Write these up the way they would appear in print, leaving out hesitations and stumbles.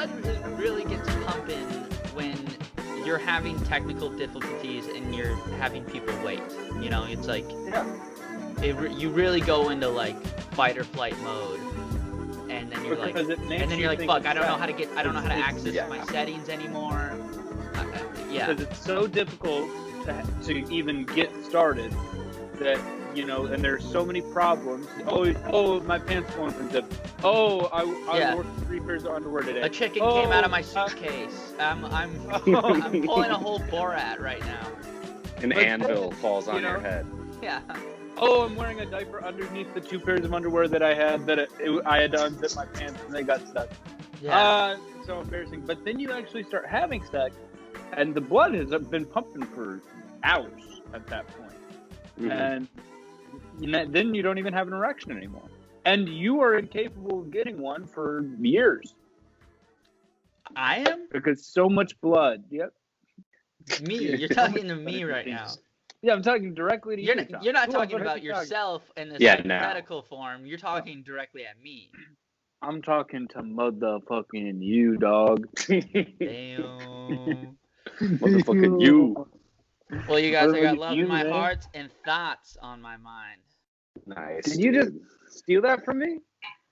blood really gets pumping when you're having technical difficulties and you're having people wait. You know, it's like you really go into like fight or flight mode, and then you're like, fuck, I don't know how to access my settings anymore. Because it's so difficult to even get started that, you know, and there's so many problems. Oh, my pants won't unzip. Oh, I wore 3 pairs of underwear today. A chicken came out of my suitcase. I'm pulling a whole Borat right now. An anvil falls on your head. Yeah. Oh, I'm wearing a diaper underneath the 2 pairs of underwear that I had I had to unzip my pants and they got stuck. Yeah. It's so embarrassing. But then you actually start having sex, and the blood has been pumping for hours at that point. And then you don't even have an erection anymore. And you are incapable of getting one for years. I am? Because so much blood. Yep. Me. You're talking to me right now. Yeah, I'm talking directly to you. You're not talking about yourself in this hypothetical form. You're talking directly at me. I'm talking to motherfucking you, dog. Damn. Motherfucking you. Well, you guys, I got love in my heart and thoughts on my mind. Nice. Did you just steal that from me?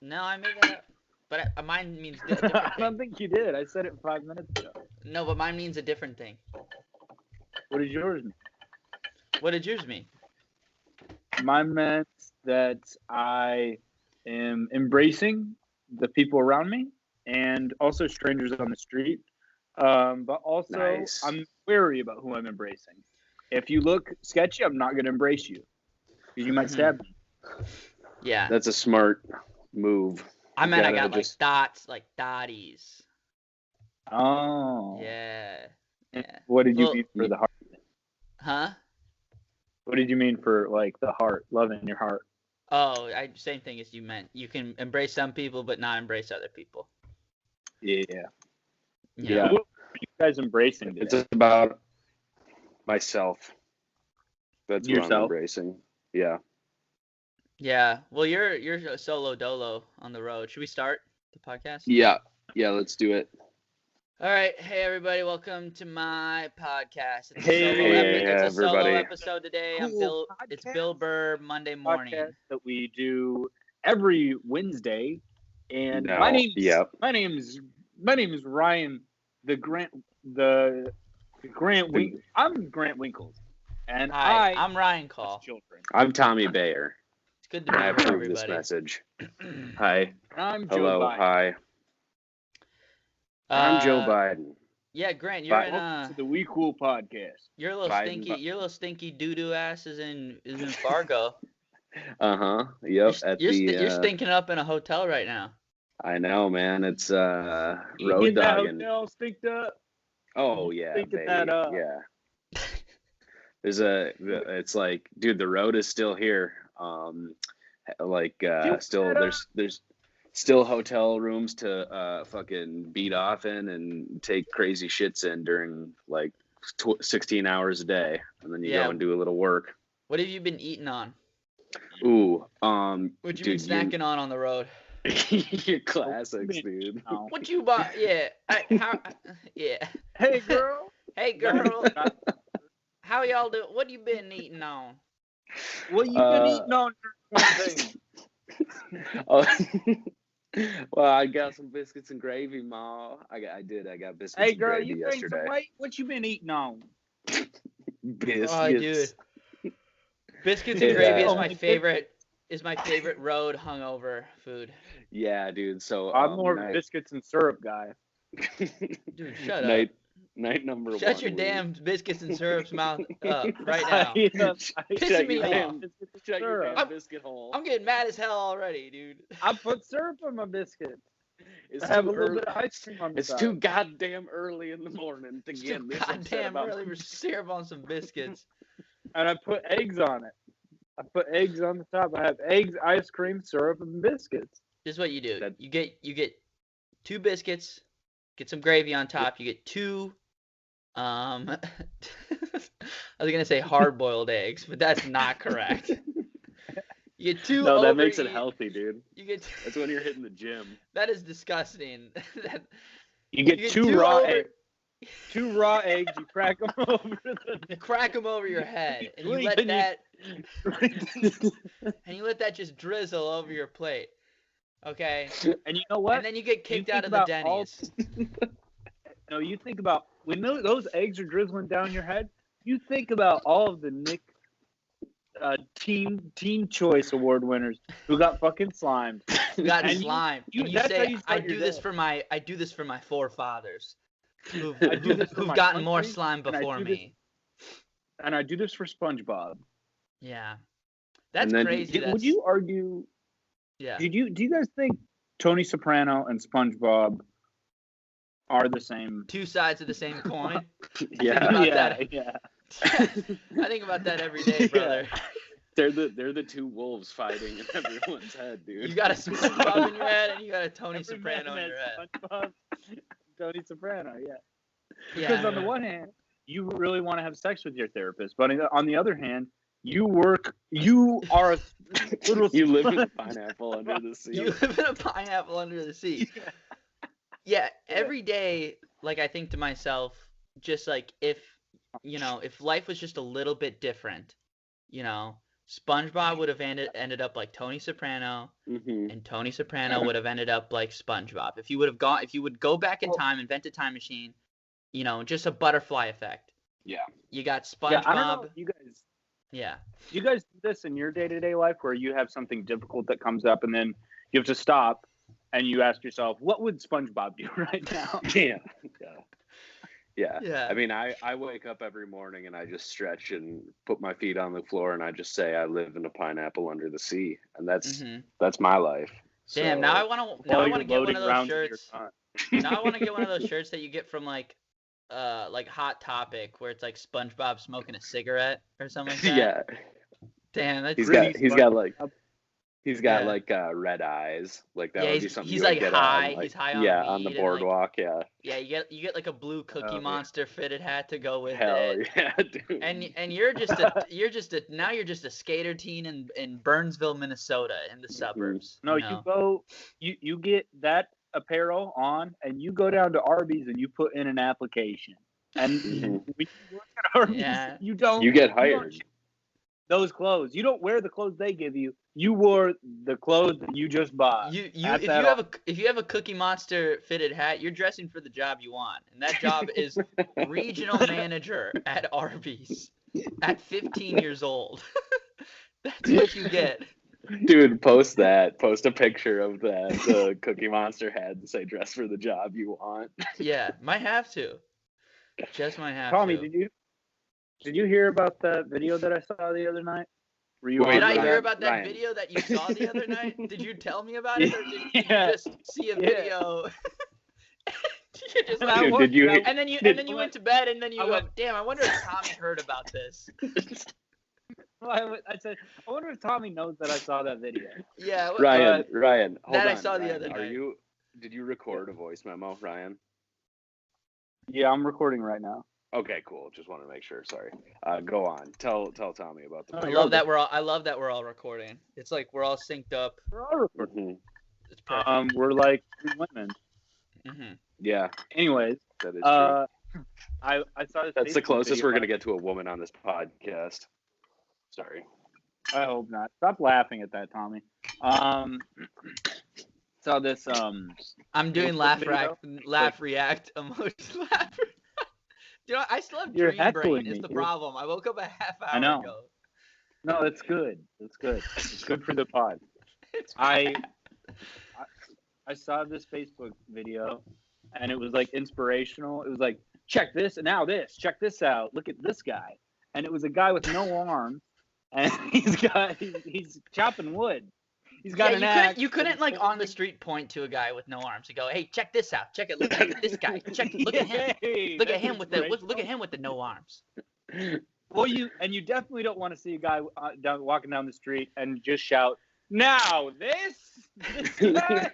No, I made that up. But mine means a different thing. I don't think you did. I said it 5 minutes ago. No, but mine means a different thing. What does yours mean? What did yours mean? Mine meant that I am embracing the people around me and also strangers on the street. But also, I'm wary about who I'm embracing. If you look sketchy, I'm not going to embrace you because you might stab me. Yeah. That's a smart move. I got like dots, like dotties. Oh. Yeah. What did you mean for the heart? Huh? What did you mean for like the heart, love in your heart? Oh, same thing as you meant. You can embrace some people, but not embrace other people. Yeah. Yeah. What are you guys embracing today? It's about myself. That's what Yourself? I'm embracing. Yeah. Yeah. Well, you're solo dolo on the road. Should we start the podcast? Yeah. Yeah, let's do it. All right. Hey, everybody. Welcome to my podcast. It's Hey, a solo everybody. episode today. It's Bill Burr, Monday morning. Podcast that we do every Wednesday. And No, my name is Ryan the Grant Winkles. I'm Grant Winkles. And Hi, I'm Ryan Call. Children. I'm Tommy Bayer. It's good to be I here, approve everybody. this message. Hi. I'm Joe Hello. Biden. Hi. I'm Joe Biden. Yeah, Grant, you're Welcome to the We Cool podcast. Your little stinky doo-doo ass is in Fargo. Uh-huh. Yep. You're stinking up in a hotel right now. I know, man. It's road Get that dogging. hotel stinked up. Oh yeah, Stinking baby. that up. Yeah. It's like, dude, the road is still here. There's still hotel rooms to fucking beat off in and take crazy shits in during like 16 hours a day, and then you go and do a little work. What have you been eating on? Ooh, What you been snacking on the road? Your classics, dude. What you bought? Yeah. Yeah. Hey girl. Hey girl. How y'all do? What you been eating on? What you been eating on? Oh, well, I got some biscuits and gravy, Ma. I got biscuits Hey and girl, gravy you yesterday. gained some weight? What you been eating on? Biscuits. Oh, dude. Biscuits and gravy is my favorite road hungover food. Yeah, dude. So I'm more of a biscuits and syrup guy. Dude, shut up. Night number 1. Shut your damn biscuits and syrups mouth up right now. Pissing me off. Shut your damn biscuit hole. I'm getting mad as hell already, dude. I put syrup on my biscuits. It's I have a little bit of ice cream on the side. It's too goddamn early in the morning to get this goddamn early for syrup on some biscuits. And I put eggs on it. I put eggs on the top. I have eggs, ice cream, syrup, and biscuits. This is what you do. You get 2 biscuits, get some gravy on top. You get 2 I was gonna say hard-boiled eggs, but that's not correct. You get 2. No, that makes it healthy, dude. You get. That's when you're hitting the gym. That is disgusting. You get two raw over- eggs. 2 raw eggs. You crack them over You crack them over your head, and you Wait, let then that just drizzle over your plate. Okay. And you know what? And then you get kicked You out think of the about all- Denny's. No, you think about when those eggs are drizzling down your head. You think about all of the Nick Teen Choice Award winners who got fucking slimed. You got And slime. you- And you that's how say, you I start do your this day." for my forefathers, who've I do this for my gotten more country, slime and I before do this- me. And I do this for SpongeBob. Yeah, that's then- crazy. Would you argue? Yeah. Do you guys think Tony Soprano and SpongeBob are the same? Two sides of the same coin. Yeah. about yeah, that. yeah. I think about that every day, brother. They're the two wolves fighting in everyone's head, dude. You got a SpongeBob in your head, and you got a Tony Every Soprano man in your has head. SpongeBob, Tony Soprano, yeah. Yeah. Because on the one hand, you really want to have sex with your therapist, but on the other hand, you are a little. You live in a pineapple under the sea. You live in a pineapple under the sea. Yeah, every day, like, I think to myself, just like, if life was just a little bit different, SpongeBob would have ended up like Tony Soprano, Mm-hmm. and Tony Soprano would have ended up like SpongeBob. If you would go back in time, invent a time machine, just a butterfly effect. Yeah. You got Yeah, I don't know SpongeBob. if you guys. Yeah. You guys do this in your day-to-day life where you have something difficult that comes up and then you have to stop and you ask yourself, what would SpongeBob do right now? Yeah. Yeah. Yeah. I mean, I wake up every morning and I just stretch and put my feet on the floor and I just say I live in a pineapple under the sea, and that's my life. Damn. So, Now I want to While get you're one loading of those rounds of your shirts. gun. Now I want to get one of those shirts that you get from like Hot Topic, where it's like SpongeBob smoking a cigarette or something like that. yeah. Damn, that's He's Really got Yeah. like red eyes. Like that Yeah, would be he's- something he's, you would like, get high. on, He's high on yeah, on the weed and, like- boardwalk. Yeah. Yeah, you get like a blue Cookie Oh, yeah. Monster fitted hat to go with Hell it. yeah, dude. And you're just a skater teen in Burnsville, Minnesota, in the suburbs. No, you know? you get that apparel on and you go down to Arby's and you put in an application. And Mhm. when you work at Arby's, Yeah. you don't You get don't hired. ship those clothes. You don't wear the clothes they give you. You wore the clothes that you just bought. If you at have a Cookie Monster fitted hat, you're dressing for the job you want, and that job is regional manager at Arby's at 15 years old. That's what you get. Dude, post that. Post a picture of the Cookie Monster head and say dress for the job you want. Yeah, might have to. Just might have Tommy, to. did you hear about that video that I saw the other night? Were you Wait, Did on I that? hear about that Ryan. video that you saw the other night? Did you tell me about it, or did you Yeah. just see a Yeah. video? You just And I Dude, wa- did you and I- And then you Did- went to bed, and then you I went, went- damn, I wonder if Tommy heard about this. I said, I wonder if Tommy knows that I saw that video. Yeah. Ryan, hold that I on, saw the Ryan. other night. Did you record a voice memo, Ryan? Yeah, I'm recording right now. Okay, cool. Just want to make sure. Sorry. Go on. Tell Tommy about the. Oh, I you're love that we're all recording. It's like we're all synced up. We're all recording. Mhm. It's perfect. We're like women. Mhm. Yeah, Anyways, that is true. I saw this. That's the Facebook closest video we're gonna about- get to a woman on this podcast. Sorry. I hope not. Stop laughing at that, Tommy. Saw this. I'm doing Facebook laugh react emoji laugh. You know, I still have You're dream brain. heckling Is me, the dude. problem? I woke up a half hour I know. ago. No, it's good. It's good. It's good for the pod. It's I saw this Facebook video, and it was like inspirational. It was like, check this and now this. Check this out. Look at this guy. And it was a guy with no arms, and he's chopping wood. He's got an axe. You couldn't like on the street point to a guy with no arms and go, "Hey, check this out. Check it. Look at this guy. Look at him. Yay, Look at that's him with the no arms." Well, you definitely don't want to see a guy walking down the street and just shout, "Now this guy."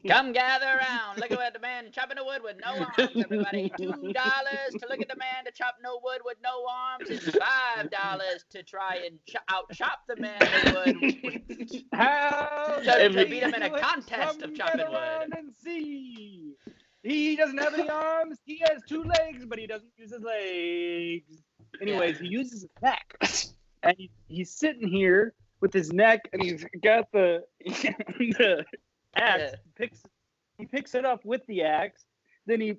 Come gather around. Look at the man chopping the wood with no arms. Everybody, $2 to look at the man to chop no wood with no arms. It's $5 to try and out chop the man with wood. How To does beat him in a he do it? contest of Come chopping get around wood. and see. He doesn't have any arms. He has 2 legs, but he doesn't use his legs. Anyways, he uses his neck, and he's sitting here with his neck, and he's got the axe. He picks it up with the axe. Then he,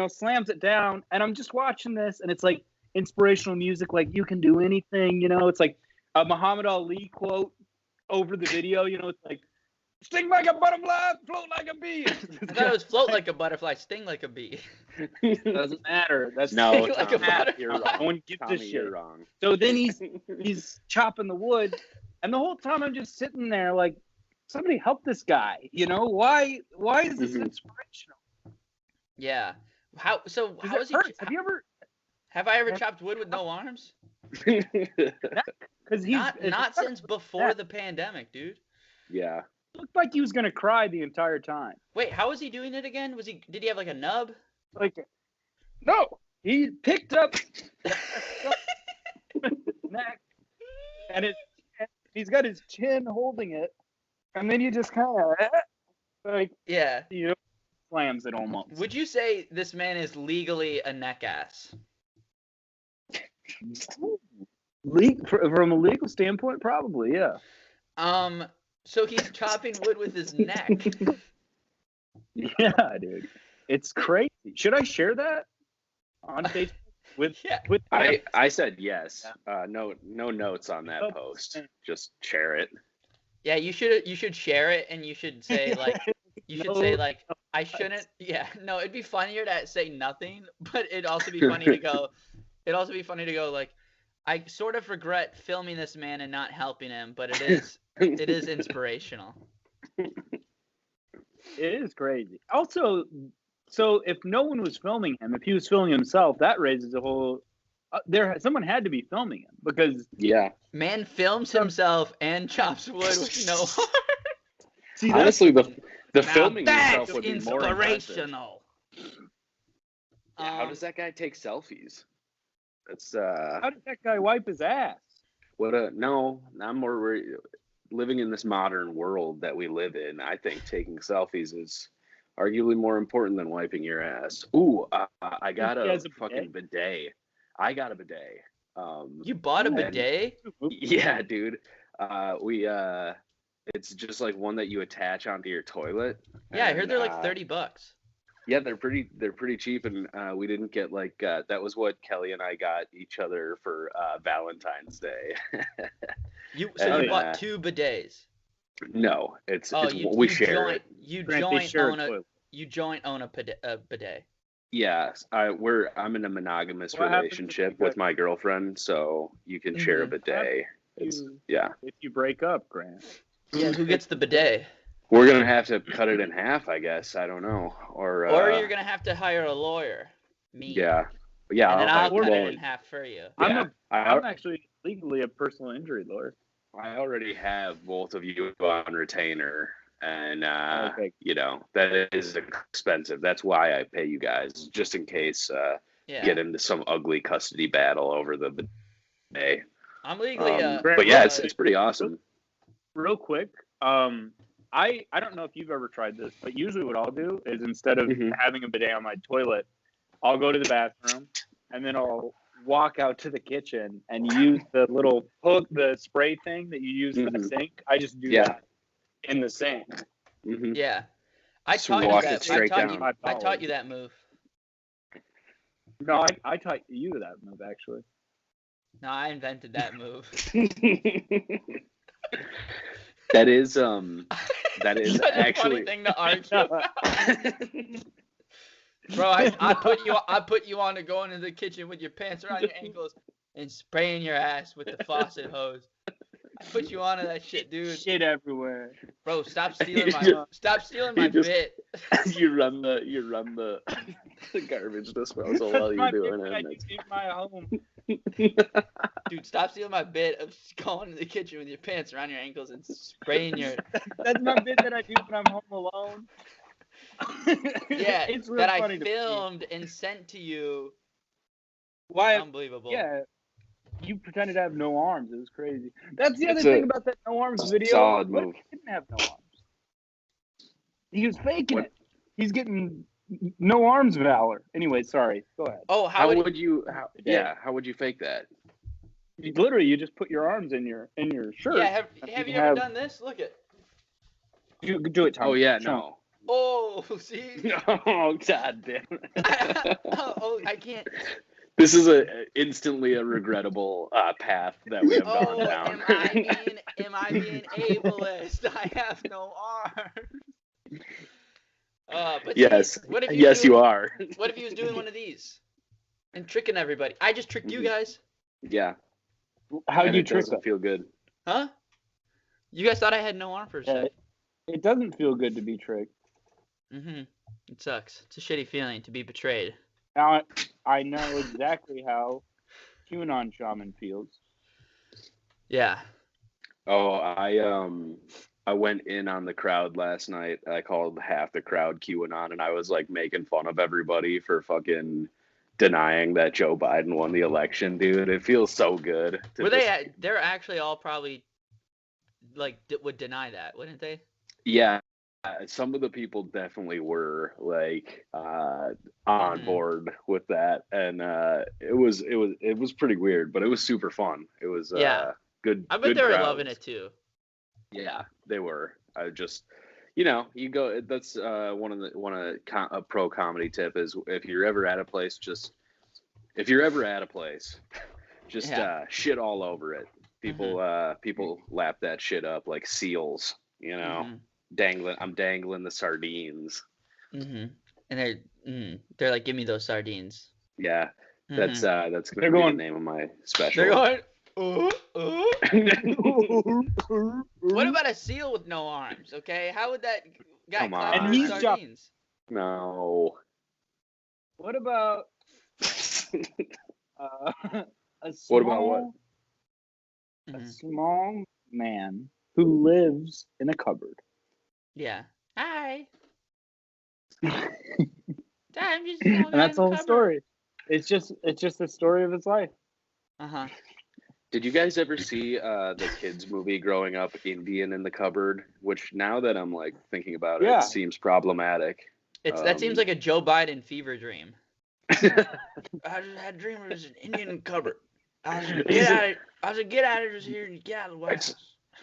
slams it down. And I'm just watching this, and it's like inspirational music, like you can do anything. It's like a Muhammad Ali quote over the video. It's like, sting like a butterfly, float like a bee. I thought it was float like a butterfly, sting like a bee. Doesn't matter. That's No, like Tommy, a butter- you're wrong. No one gives a Tommy, shit. you're wrong. So then he's chopping the wood, and the whole time I'm just sitting there like, somebody help this guy. Why is this inspirational? Yeah. How is he? Have I ever chopped wood with no arms? Because Not since before the pandemic, dude. Yeah. looked like he was gonna cry the entire time. Wait, how was he doing it again? Did he have like a nub? Like, no, he picked up neck, and he's got his chin holding it, and then you just kind of like, Yeah. slams it almost. Would you say this man is legally a neck ass? From a legal standpoint, probably, yeah. So he's chopping wood with his neck. Yeah, dude, it's crazy. Should I share that on Facebook with? I said yes. No notes on that post. Just share it. Yeah, you should share it, and you should say like I shouldn't. Yeah, no, it'd be funnier to say nothing, but it'd also be funny to go. It'd also be funny to go like, I sort of regret filming this man and not helping him, but it is inspirational. It is crazy. Also, so if no one was filming him, if he was filming himself, that raises a whole. Someone had to be filming him because man films himself and chops wood with no heart. See, honestly, the filming that's himself would be more impressive. inspirational. How does that guy take selfies? That's how did that guy wipe his ass? No, I'm more worried. Living in this modern world that we live in, I think taking selfies is arguably more important than wiping your ass. Ooh, I got a fucking bidet. I got a bidet. You bought a bidet? Yeah, dude. It's just like one that you attach onto your toilet. Yeah, I heard they're like $30. Yeah, they're pretty cheap, and we didn't get like that was what Kelly and I got each other for Valentine's Day. You bought 2 bidets? No, we share it. You joint own a bidet. Yeah, I'm in a monogamous relationship with my girlfriend, so you can share a bidet. If you break up, Grant. Yeah, who gets the bidet? We're gonna have to cut it in half, I guess. I don't know, or you're gonna have to hire a lawyer. Me. Yeah. And then I'll cut it in half for you. Yeah, I'm actually legally a personal injury lawyer. I already have both of you on retainer, and okay. That is expensive. That's why I pay you guys, just in case get into some ugly custody battle over the bidet. I'm legally. But yeah, it's pretty awesome. Real quick, I don't know if you've ever tried this, but usually what I'll do is instead of having a bidet on my toilet, I'll go to the bathroom and then I'll walk out to the kitchen and use the little hook, the spray thing that you use in the sink. I just do that in the sink. Mm-hmm. Yeah, I taught you that move. No, I taught you that move actually. No, I invented that move. That is Such actually a funny thing to argue. Bro, I put you on to go into the kitchen with your pants around your ankles and spraying your ass with the faucet hose. I put you onto that shit, dude. Shit everywhere. Bro, stop stealing my bit. You run the garbage disposal while you're doing it. In my home. Dude, stop stealing my bit of going to the kitchen with your pants around your ankles and spraying your. That's my bit that I do when I'm home alone. Yeah, it's real that funny I filmed and sent to you. Why? Unbelievable. Yeah. You pretended to have no arms. It was crazy. That's the other thing about that no arms video. Solid move. He didn't have no arms. He was faking it. He's getting No arms valor. Anyway, sorry. Go ahead. Oh, How would you fake that? You just put your arms in your shirt. Yeah, have you ever done this? Look at. Do it, Tom. Oh yeah, Show no. Oh, see. Oh god damn it. I can't. This is instantly a regrettable path that we have gone down. Am I being ableist? I have no arms. But yes. See, what if you are. What if he was doing one of these and tricking everybody? I just tricked you guys. Yeah. How do you trick them? Feel good. Huh? You guys thought I had no arm for a second. It doesn't feel good to be tricked. Mm-hmm. It sucks. It's a shitty feeling to be betrayed. Now I know exactly how QAnon shaman feels. Yeah. Oh, I went in on the crowd last night. I called half the crowd QAnon, and I was like making fun of everybody for fucking denying that Joe Biden won the election, dude. It feels so good. They're actually all probably like would deny that, wouldn't they? Yeah. Some of the people definitely were like on board with that, and it was pretty weird, but it was super fun. It was good. I bet they were loving it too. Yeah, they were. I just, you go. That's a pro comedy tip is if you're ever at a place, just shit all over it. People lap that shit up like seals, I'm dangling the sardines. Mm-hmm. And they're like, give me those sardines. Yeah, that's gonna be the name of my special. They're going. What about a seal with no arms? Okay, how would that guy climb those sardines? No. What about what about what? A small man who lives in a cupboard. Yeah. Hi. And that's the whole story. It's just the story of his life. Uh-huh. Did you guys ever see the kids movie growing up, Indian in the Cupboard? Which now that I'm like thinking about it seems problematic. That seems like a Joe Biden fever dream. I just had a dream it was an Indian in the cupboard. I was gonna get out of here and get out of the White House.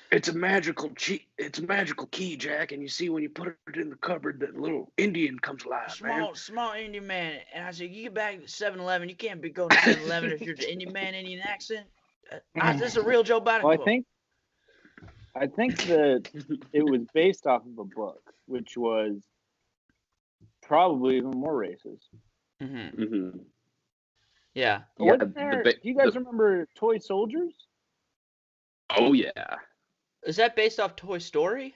It's a magical key, Jack, and you see when you put it in the cupboard, that little Indian comes alive, Small Indian man. And I said, you get back to 7-Eleven, you can't be going to 7-Eleven if you're the Indian man, Indian accent. This is a real Joe Biden quote. I think that it was based off of a book, which was probably even more racist. Mm-hmm. Mm-hmm. Yeah. Do you guys remember Toy Soldiers? Oh yeah. Is that based off Toy Story?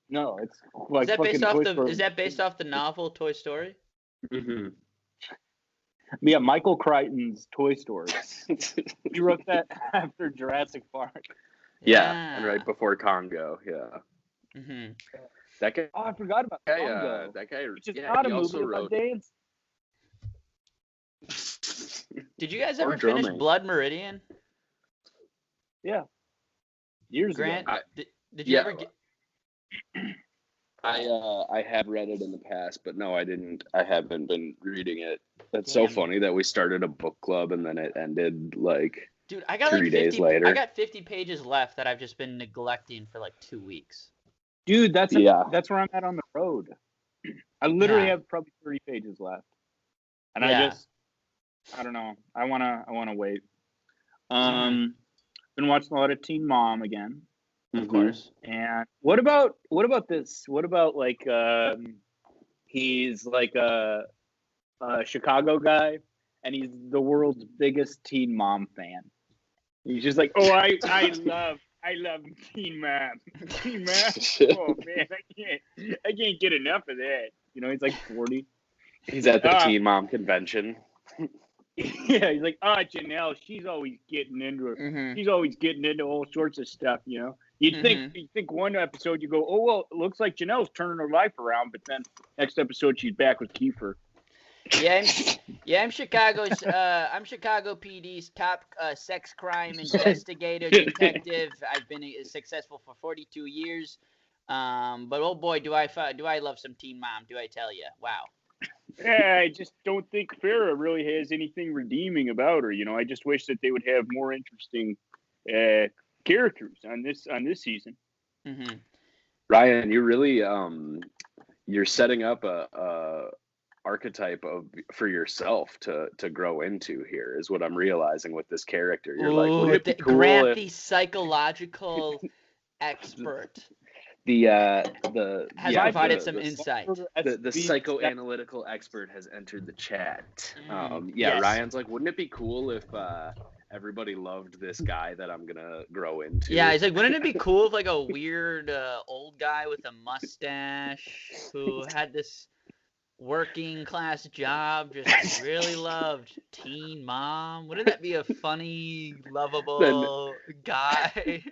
No, it's like Is that based off the novel Toy Story? Mm-hmm. Yeah, Michael Crichton's Toy Story. He wrote that after Jurassic Park. Yeah, and right before Congo. Yeah. Mm-hmm. That guy. Oh, I forgot about Congo. That guy. It's just not a movie about dance. Did you guys ever finish Blood Meridian? Yeah. Years Grant, ago. Did you ever get? I have read it in the past, but no, I didn't. I haven't been reading it. That's so funny that we started a book club and then it ended like. Dude, I got 3 days later. I got 50 pages left that I've just been neglecting for like 2 weeks. Dude, that's where I'm at on the road. I literally have probably 30 pages left, and I don't know. I wanna wait. Been watching a lot of Teen Mom again, of course. And what about this? What about like he's like a Chicago guy, and he's the world's biggest Teen Mom fan. He's just like, oh, I love Teen Mom. Teen Mom. Oh man, I can't get enough of that. He's like 40. He's at the Teen Mom convention. Yeah, he's like, Janelle, she's always getting into it. Mm-hmm. She's always getting into all sorts of stuff, You'd think one episode you go, oh well, it looks like Janelle's turning her life around, but then next episode she's back with Kiefer. I'm Chicago's. I'm Chicago PD's top sex crime investigator detective. I've been successful for 42 years. But oh boy, do I love some Teen Mom? Do I tell you? Wow. Yeah, I just don't think Farrah really has anything redeeming about her. I just wish that they would have more interesting characters on this season. Mm-hmm. Ryan, you really you're setting up a archetype for yourself to grow into here is what I'm realizing with this character. You're like, wouldn't it be cool Grant if the psychological expert the has yeah, provided the- some the- insight. the psychoanalytical expert has entered the chat. Yeah, yes. Ryan's like, wouldn't it be cool if everybody loved this guy that I'm gonna grow into? Yeah, he's like, wouldn't it be cool if like a weird old guy with a mustache who had this working class job just really loved Teen Mom? Wouldn't that be a funny, lovable guy?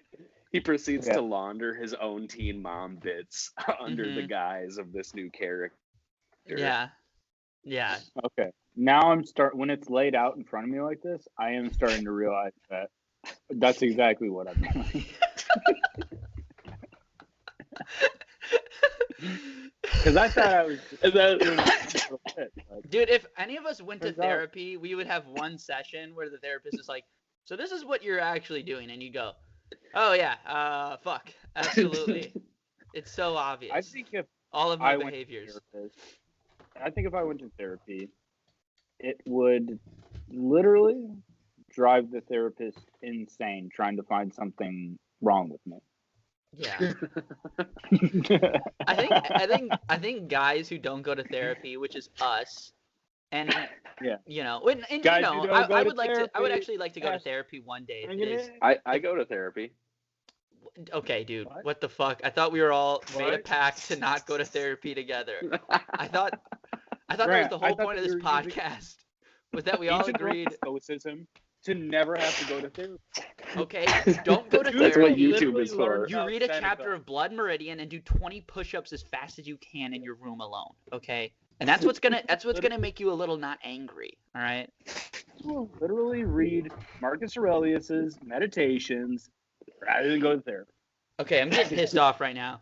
He proceeds to launder his own Teen Mom bits under the Mhm. guise of this new character. Yeah. Yeah. Okay. Now when it's laid out in front of me like this, I am starting to realize that that's exactly what I'm doing. Because I thought I was doing it a little bit. Dude, if any of us went to Turns out- therapy, we would have one session where the therapist is like, so this is what you're actually doing, and you go, oh yeah, fuck, absolutely. It's so obvious. I think if all of my I went to behaviors. therapist, I think if I went to therapy, it would literally drive the therapist insane trying to find something wrong with me. Yeah. I think guys who don't go to therapy, which is us, and Yeah. and Guys who don't go I to would like to I would therapy, actually like to go to therapy one day. If it is I go to therapy. okay, dude. What? What the fuck? I thought we were all made a What? pact to not go to therapy together. I thought that was Grant, the I whole thought point of that this you were using- podcast was that we all Ancient Rome agreed. stoicism to never have to go to therapy. Okay, don't go to Dude, That's what therapy. YouTube literally is for. learned You about read a Seneca. chapter of Blood Meridian and do 20 push-ups as fast as you can in your room alone. Okay, and that's what's gonna make you a little not angry. All right. You will literally read Marcus Aurelius's Meditations rather than go to therapy. Okay, I'm getting pissed off right now.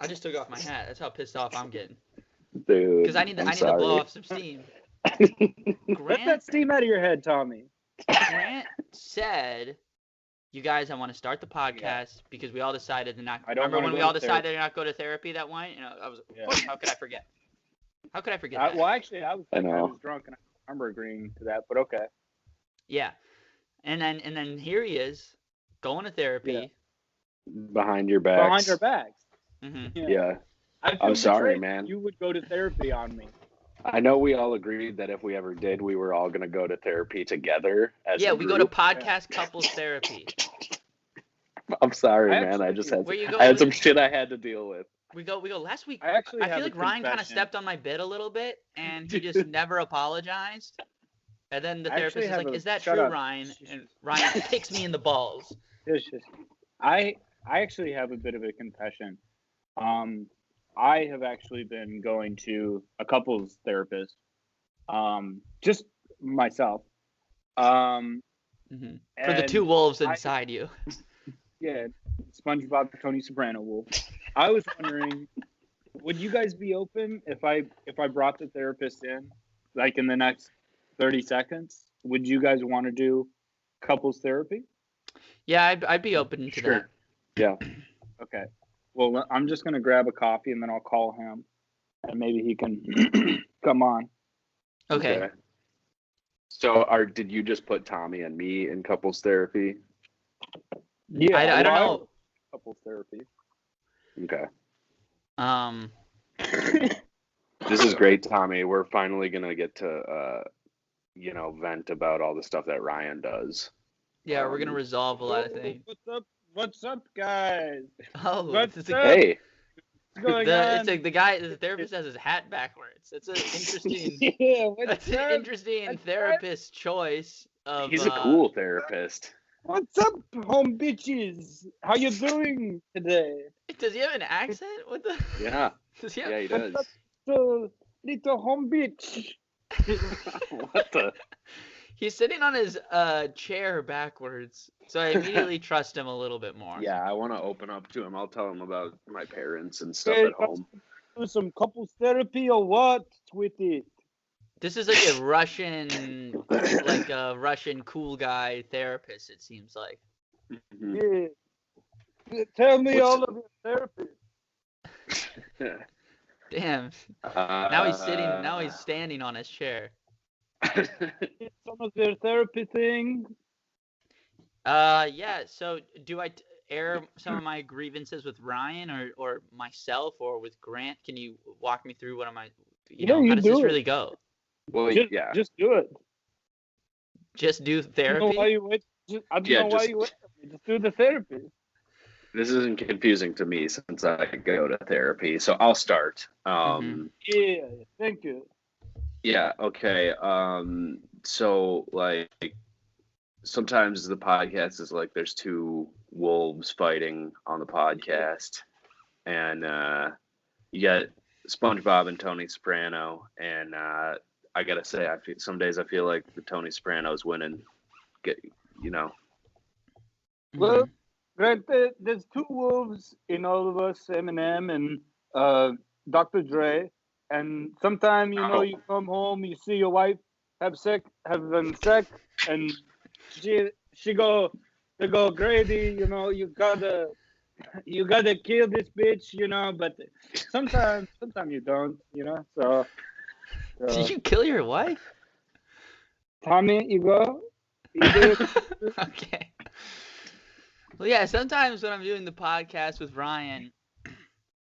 I just took off my hat. That's how pissed off I'm getting. Dude, Because I need to blow off some steam. Let Grant that steam out of your head, Tommy. Grant said, "You guys, I want to start the podcast because we all decided to not." I don't Remember wanna when we go all to decided to not go to therapy that night? I was. Yeah. How could I forget? How could I forget that? Well, actually, I I know. was drunk and I don't remember agreeing to that, but okay. Yeah, and then here he is, going to therapy. behind your back. Behind our backs. hmm Yeah. I feel I'm sorry, betrayed man. You would go to therapy on me. I know we all agreed that if we ever did, we were all gonna go to therapy together. As Yeah, a we go to group. podcast couples therapy. I'm sorry, I man. I actually- just had Where you go? I had some shit I had to deal with. We go. Last week, I actually I have feel a like Ryan kind of confession. stepped on my bit a little bit, and he just never apologized. And then the I actually therapist is have like, a- "Is that shut true, up. Ryan?" And Ryan kicks me in the balls. Shush. I actually have a bit of a confession. I have actually been going to a couples therapist. Just myself. hmm For the and two wolves I- inside you. Yeah, SpongeBob Tony Soprano wolf. I was wondering, would you guys be open if I brought the therapist in, like in the next 30 seconds? Would you guys want to do couples therapy? Yeah, I'd be open to Sure. that. Yeah. Okay. Well, I'm just gonna grab a coffee and then I'll call him, and maybe he can come on. Okay. So did you just put Tommy and me in couples therapy? Yeah, I don't well, know. Couples therapy. Okay. This is great, Tommy. We're finally gonna get to vent about all the stuff that Ryan does. Yeah, we're gonna resolve a lot of things. What's up, guys? Oh, What's it's up? Hey, What's going on? it's like the therapist has his hat backwards. It's an interesting. Yeah, what's That's an up? interesting What's up? therapist choice of. he's a cool therapist. What's up, home bitches? How you doing today? Does he have an accent? What the? Yeah, Does he have? yeah, he does. So, little home bitch. What the? He's sitting on his chair backwards, so I immediately trust him a little bit more. Yeah, I want to open up to him. I'll tell him about my parents and stuff Hey, at home. do some couples therapy or what with it? This is like a Russian cool guy therapist. It seems like. Mhm. Yeah. Tell me What's- all of your therapy. Damn. Now he's sitting. Now he's standing on his chair. Some of their therapy thing. Yeah. So do I air some of my grievances with Ryan or myself or with Grant? Can you walk me through what am I? Yeah, How you does do this it. really go? Well, Just, yeah. just do it. Just do I don't therapy? know why you wait. I don't Yeah, know why just- you wait. Just do the therapy. This isn't confusing to me since I go to therapy. So I'll start. Yeah, thank you. Yeah, okay. So like sometimes the podcast is like there's two wolves fighting on the podcast, and you got SpongeBob and Tony Soprano, and I gotta say, some days I feel like the Tony Soprano's winning. Well, Grant, there's two wolves in all of us, Eminem and Dr. Dre. And sometime, you come home, you see your wife having sex, and they go, Grady, you gotta kill this bitch, but sometimes you don't, so Did you kill your wife? Tommy, you go, you do. Okay. Well, yeah. Sometimes when I'm doing the podcast with Ryan,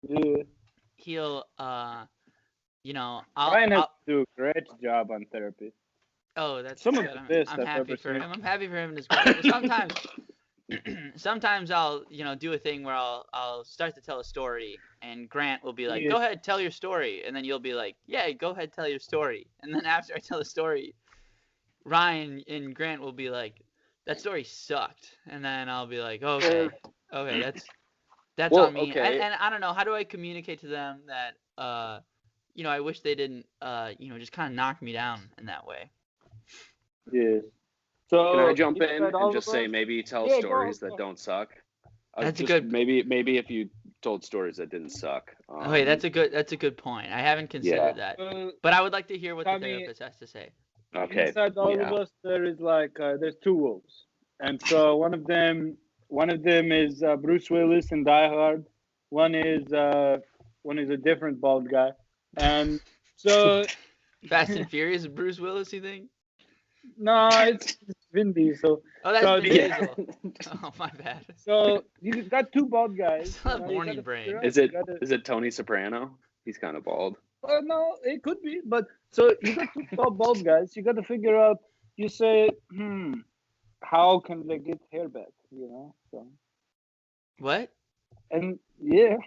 Yeah. he'll I'll Ryan has to do a great job on therapy. Oh, that's Some good. of the best I'm I've happy ever for seen. him. I'm happy for him as well. But sometimes I'll do a thing where I'll start to tell a story, and Grant will be like, Yeah. "Go ahead, tell your story," and then you'll be like, "Yeah, go ahead, tell your story," and then after I tell the story, Ryan and Grant will be like, "That story sucked," and then I'll be like, "Okay, that's Well, on me." okay. And I don't know, how do I communicate to them that I wish they didn't just kind of knock me down in that way. Yeah. So Can I jump you in said all and just of say us- maybe tell Yeah, go, stories go. that don't suck? That's a Just good- maybe if you told stories that didn't suck. Okay, that's a good point. I haven't considered that, but I would like to hear what the Tommy- therapist has to say. okay. Inside all yeah. of us, there is there's two wolves, and so one of them is Bruce Willis in Die Hard. One is a different bald guy, and so Fast and Furious, Bruce Willis, you think? no, it's Vin Diesel. Oh, that's So, Vin yeah. Diesel. Oh, my bad. So you got two bald I guys. still have you morning gotta brain. figure out- Is it you gotta- is it Tony Soprano? He's kind of bald. No, it could be, but so you got two bald guys. You got to figure out. You say, how can they get hair back? So What? and yeah,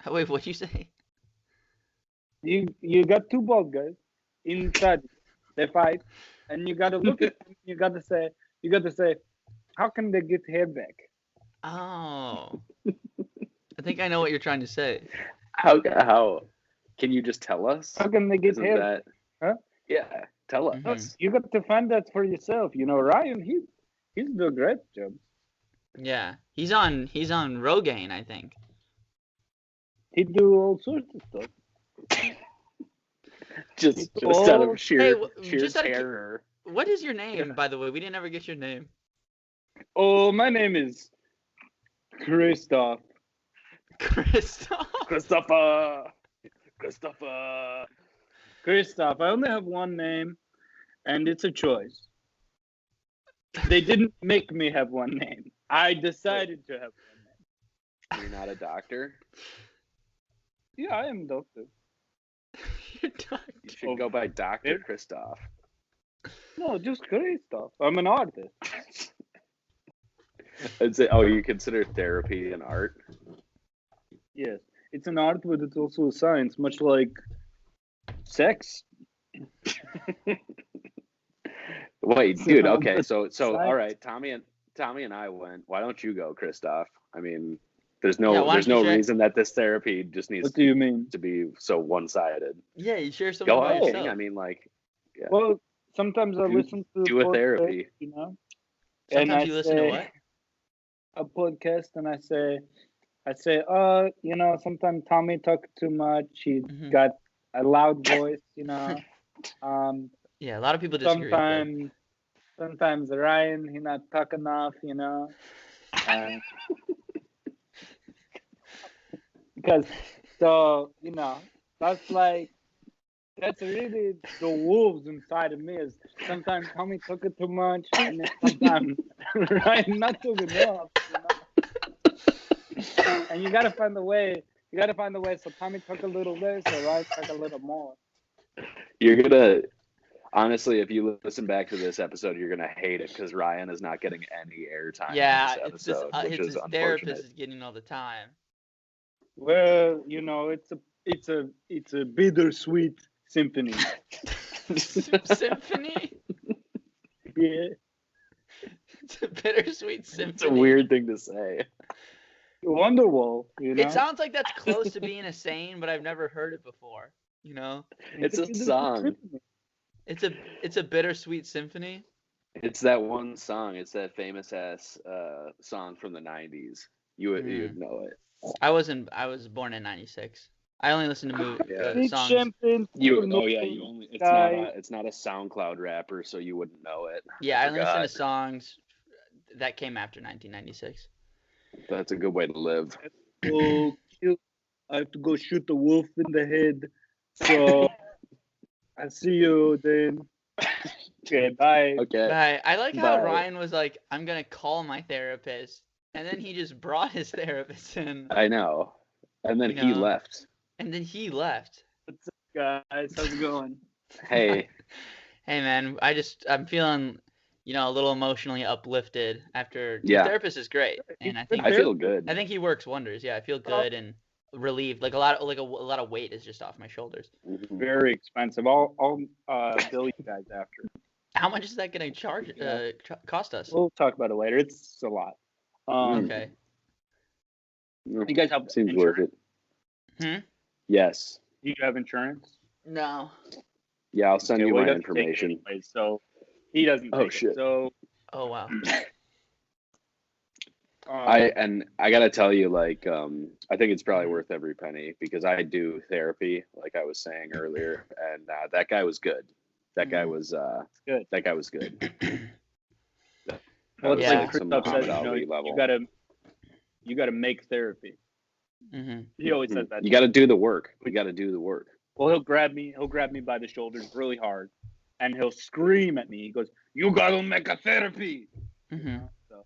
Wait, what'd you say? you got two bald guys inside. They fight, and you got to look at them. You got to say, how can they get hair back? Oh. I think I know what you're trying to say. How can you just tell us? How can they get Isn't hair? that? Huh? Yeah, tell us. Mhm. You got to find that for yourself. Ryan, he's doing a great job. Yeah, he's on Rogaine, I think. He do all sorts of stuff. Just Oh. out of sheer Hey, just out of terror. What is your name, by the way? We didn't ever get your name. Oh, my name is Christoph. Christoph. Christopher. Christoph. I only have one name, and it's a choice. They didn't make me have one name. I decided to have one name. You're not a doctor. Yeah, I am a doctor. You're doctor. You should go by Dr. Christoph. No, just Christoph. I'm an artist. You consider therapy an art? Yes, it's an art, but it's also a science, much like sex. Wait, dude. Okay, so Science. all right. Tommy and I went. Why don't you go, Christoph? I mean, there's Yeah, no why don't you share- reason that this therapy just needs What do you mean? to be so one-sided. Yeah, you share something Go about ahead, yourself. King. I mean, like, Well, sometimes I listen to do a podcast, therapy. you know. Sometimes you listen to what? A podcast, and I say, you know, sometimes Tommy talk too much. He got a loud voice, you know. Yeah, a lot of people disagree with that. Sometimes Ryan, he not talk enough, you know. Because so, you know, that's really the wolves inside of me. Is sometimes Tommy took it too much, and then sometimes Ryan not took enough, you know. And you gotta find the way. You gotta find the way. So Tommy took a little less, or Ryan took a little more. You're gonna honestly, if you listen back to this episode, you're gonna hate it because Ryan is not getting any airtime. Yeah, in this episode, which is his unfortunate. therapist is getting all the time. Well, you know, it's a bittersweet symphony. Symphony? Yeah. It's a bittersweet symphony. It's a weird thing to say. Wonderwall, you know. It sounds like that's close to being a saying, but I've never heard it before. You know? It's a song. It's a bittersweet symphony. It's that one song. It's that famous ass song from the 90s. You would know it. I was born in '96. I only listen to songs. It's not a SoundCloud rapper, so you wouldn't know it. Yeah, I only listen to songs that came after 1996. That's a good way to live. I have to go shoot the wolf in the head. So I see you then. Okay, bye. Okay. Bye. I like how Ryan was like, I'm gonna call my therapist, and then he just brought his therapist in. I know. And then he left. And then he left. What's up, guys? How's it going? Hey. Hey, man. I'm feeling, you know, a little emotionally uplifted after. The therapist is great, and I feel good. I think he works wonders. Yeah, I feel good and relieved. Like a lot of weight is just off my shoulders. Very expensive. I'll bill you guys after. How much is that going to cost us? We'll talk about it later. It's a lot. Okay. You guys have Seems insurance? Worth it. Yes. Do you have insurance? No. Yeah, I'll send you my information. Anyway, so he doesn't. Oh shit. So. Oh wow. I gotta tell you, like, I think it's probably worth every penny because I do therapy, like I was saying earlier, and that guy was good. That guy was good. That guy was good. Well, it's like Christoph says, you gotta make therapy. Mm-hmm. He always says that. You gotta do the work. You gotta do the work. Well, he'll grab me by the shoulders really hard, and he'll scream at me. He goes, "You gotta make a therapy." Mm-hmm. So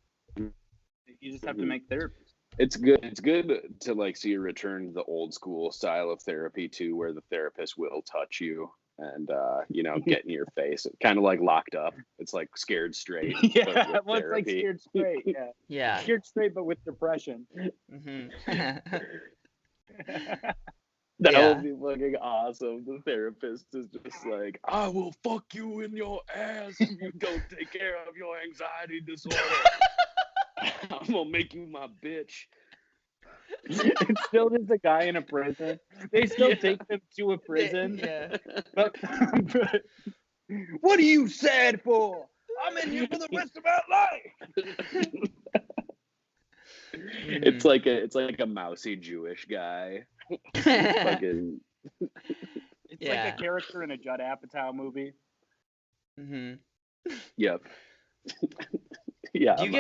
you just have to make therapy. It's good. It's good to like see a return to the old school style of therapy too, where the therapist will touch you and you know, get in your face. Kind of like Locked Up. It's like Scared Straight. Yeah, well, it's like Scared Straight. Yeah. Yeah. Scared Straight, but with depression. Mm-hmm. That would be fucking awesome. The therapist is just like, I will fuck you in your ass if you don't take care of your anxiety disorder. I'm gonna make you my bitch. It's still just a guy in a prison. They still take them to a prison. Yeah. But what are you sad for? I'm in here for the rest of my life. It's like a mousy Jewish guy. Fucking. It's like a character in a Judd Apatow movie. Mm-hmm. Yep. Yeah. Do you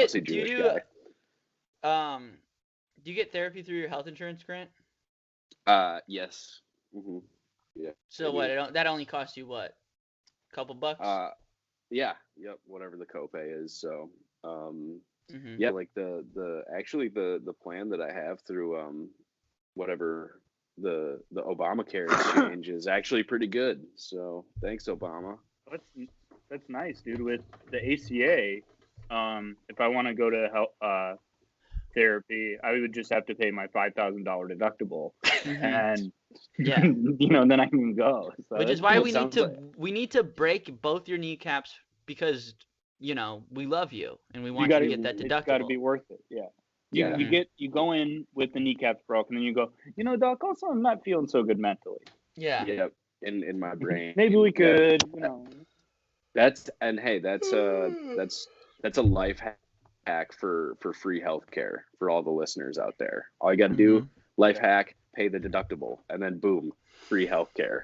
get therapy through your health insurance, Grant? Yes. Mm-hmm. Yeah. So what? That only costs you what? A couple bucks? Yeah. Yep. Whatever the copay is. So. Mm-hmm. Yeah, like the plan that I have through whatever the Obamacare exchange is actually pretty good. So thanks, Obama. That's nice, dude. With the ACA, if I want to go to help therapy, I would just have to pay my $5,000 deductible, and you know, then I can go. So which is why we need to break both your kneecaps because. You know, we love you, and we want you to get that deductible. It's got to be worth it, yeah. You go in with the kneecaps broken, and then you go, you know, doc, also I'm not feeling so good mentally. Yeah. Yeah. In my brain. Maybe we could, you know. That's a life hack for free healthcare for all the listeners out there. All you got to do, life hack, pay the deductible, and then boom, free healthcare.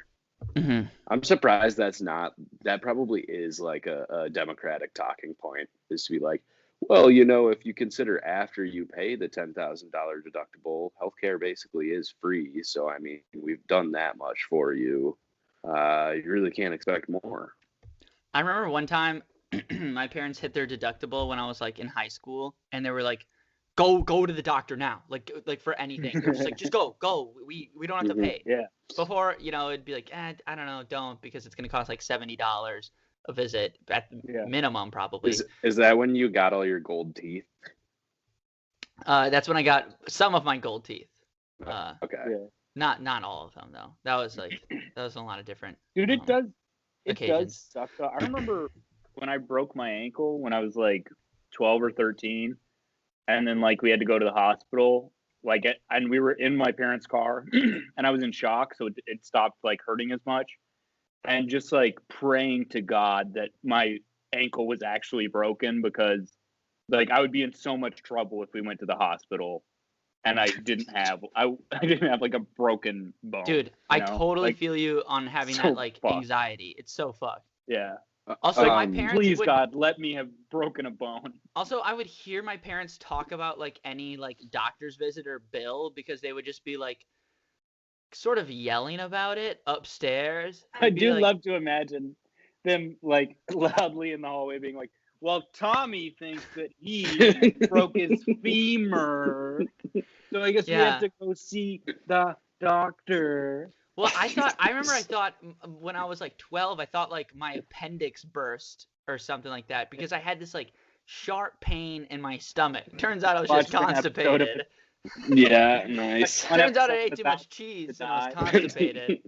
I'm surprised that probably is like a Democratic talking point, is to be like, well, if you consider after you pay the $10,000 deductible, healthcare basically is free. So, I mean, we've done that much for you. You really can't expect more. I remember one time my parents hit their deductible when I was like in high school, and they were like, go to the doctor now, like for anything. They're just like, just go. We don't have to pay. Yeah. Before, it'd be like, I don't know, don't, because it's gonna cost like $70 a visit at the minimum, probably. Is that when you got all your gold teeth? That's when I got some of my gold teeth. Okay. Yeah. Not all of them though. That was a lot of different. Dude, it occasions. does suck though. I remember when I broke my ankle when I was like 12 or 13, and then like we had to go to the hospital, and we were in my parents' car, and I was in shock, so it stopped like hurting as much, and just like praying to God that my ankle was actually broken, because like I would be in so much trouble if we went to the hospital and I didn't have like a broken bone. Dude, I totally feel you on having that like anxiety. It's so fucked. Yeah. Also, my parents please God, let me have broken a bone. Also, I would hear my parents talk about like any like doctor's visit or bill, because they would just be like sort of yelling about it upstairs. I do love to imagine them like loudly in the hallway being like, well, Tommy thinks that he broke his femur, so I guess we have to go see the doctor. Well, I remember I thought when I was like 12, I thought like my appendix burst or something like that, because I had this like sharp pain in my stomach. Turns out I was just constipated. Yeah, nice. Turns out I ate too much cheese and I was constipated.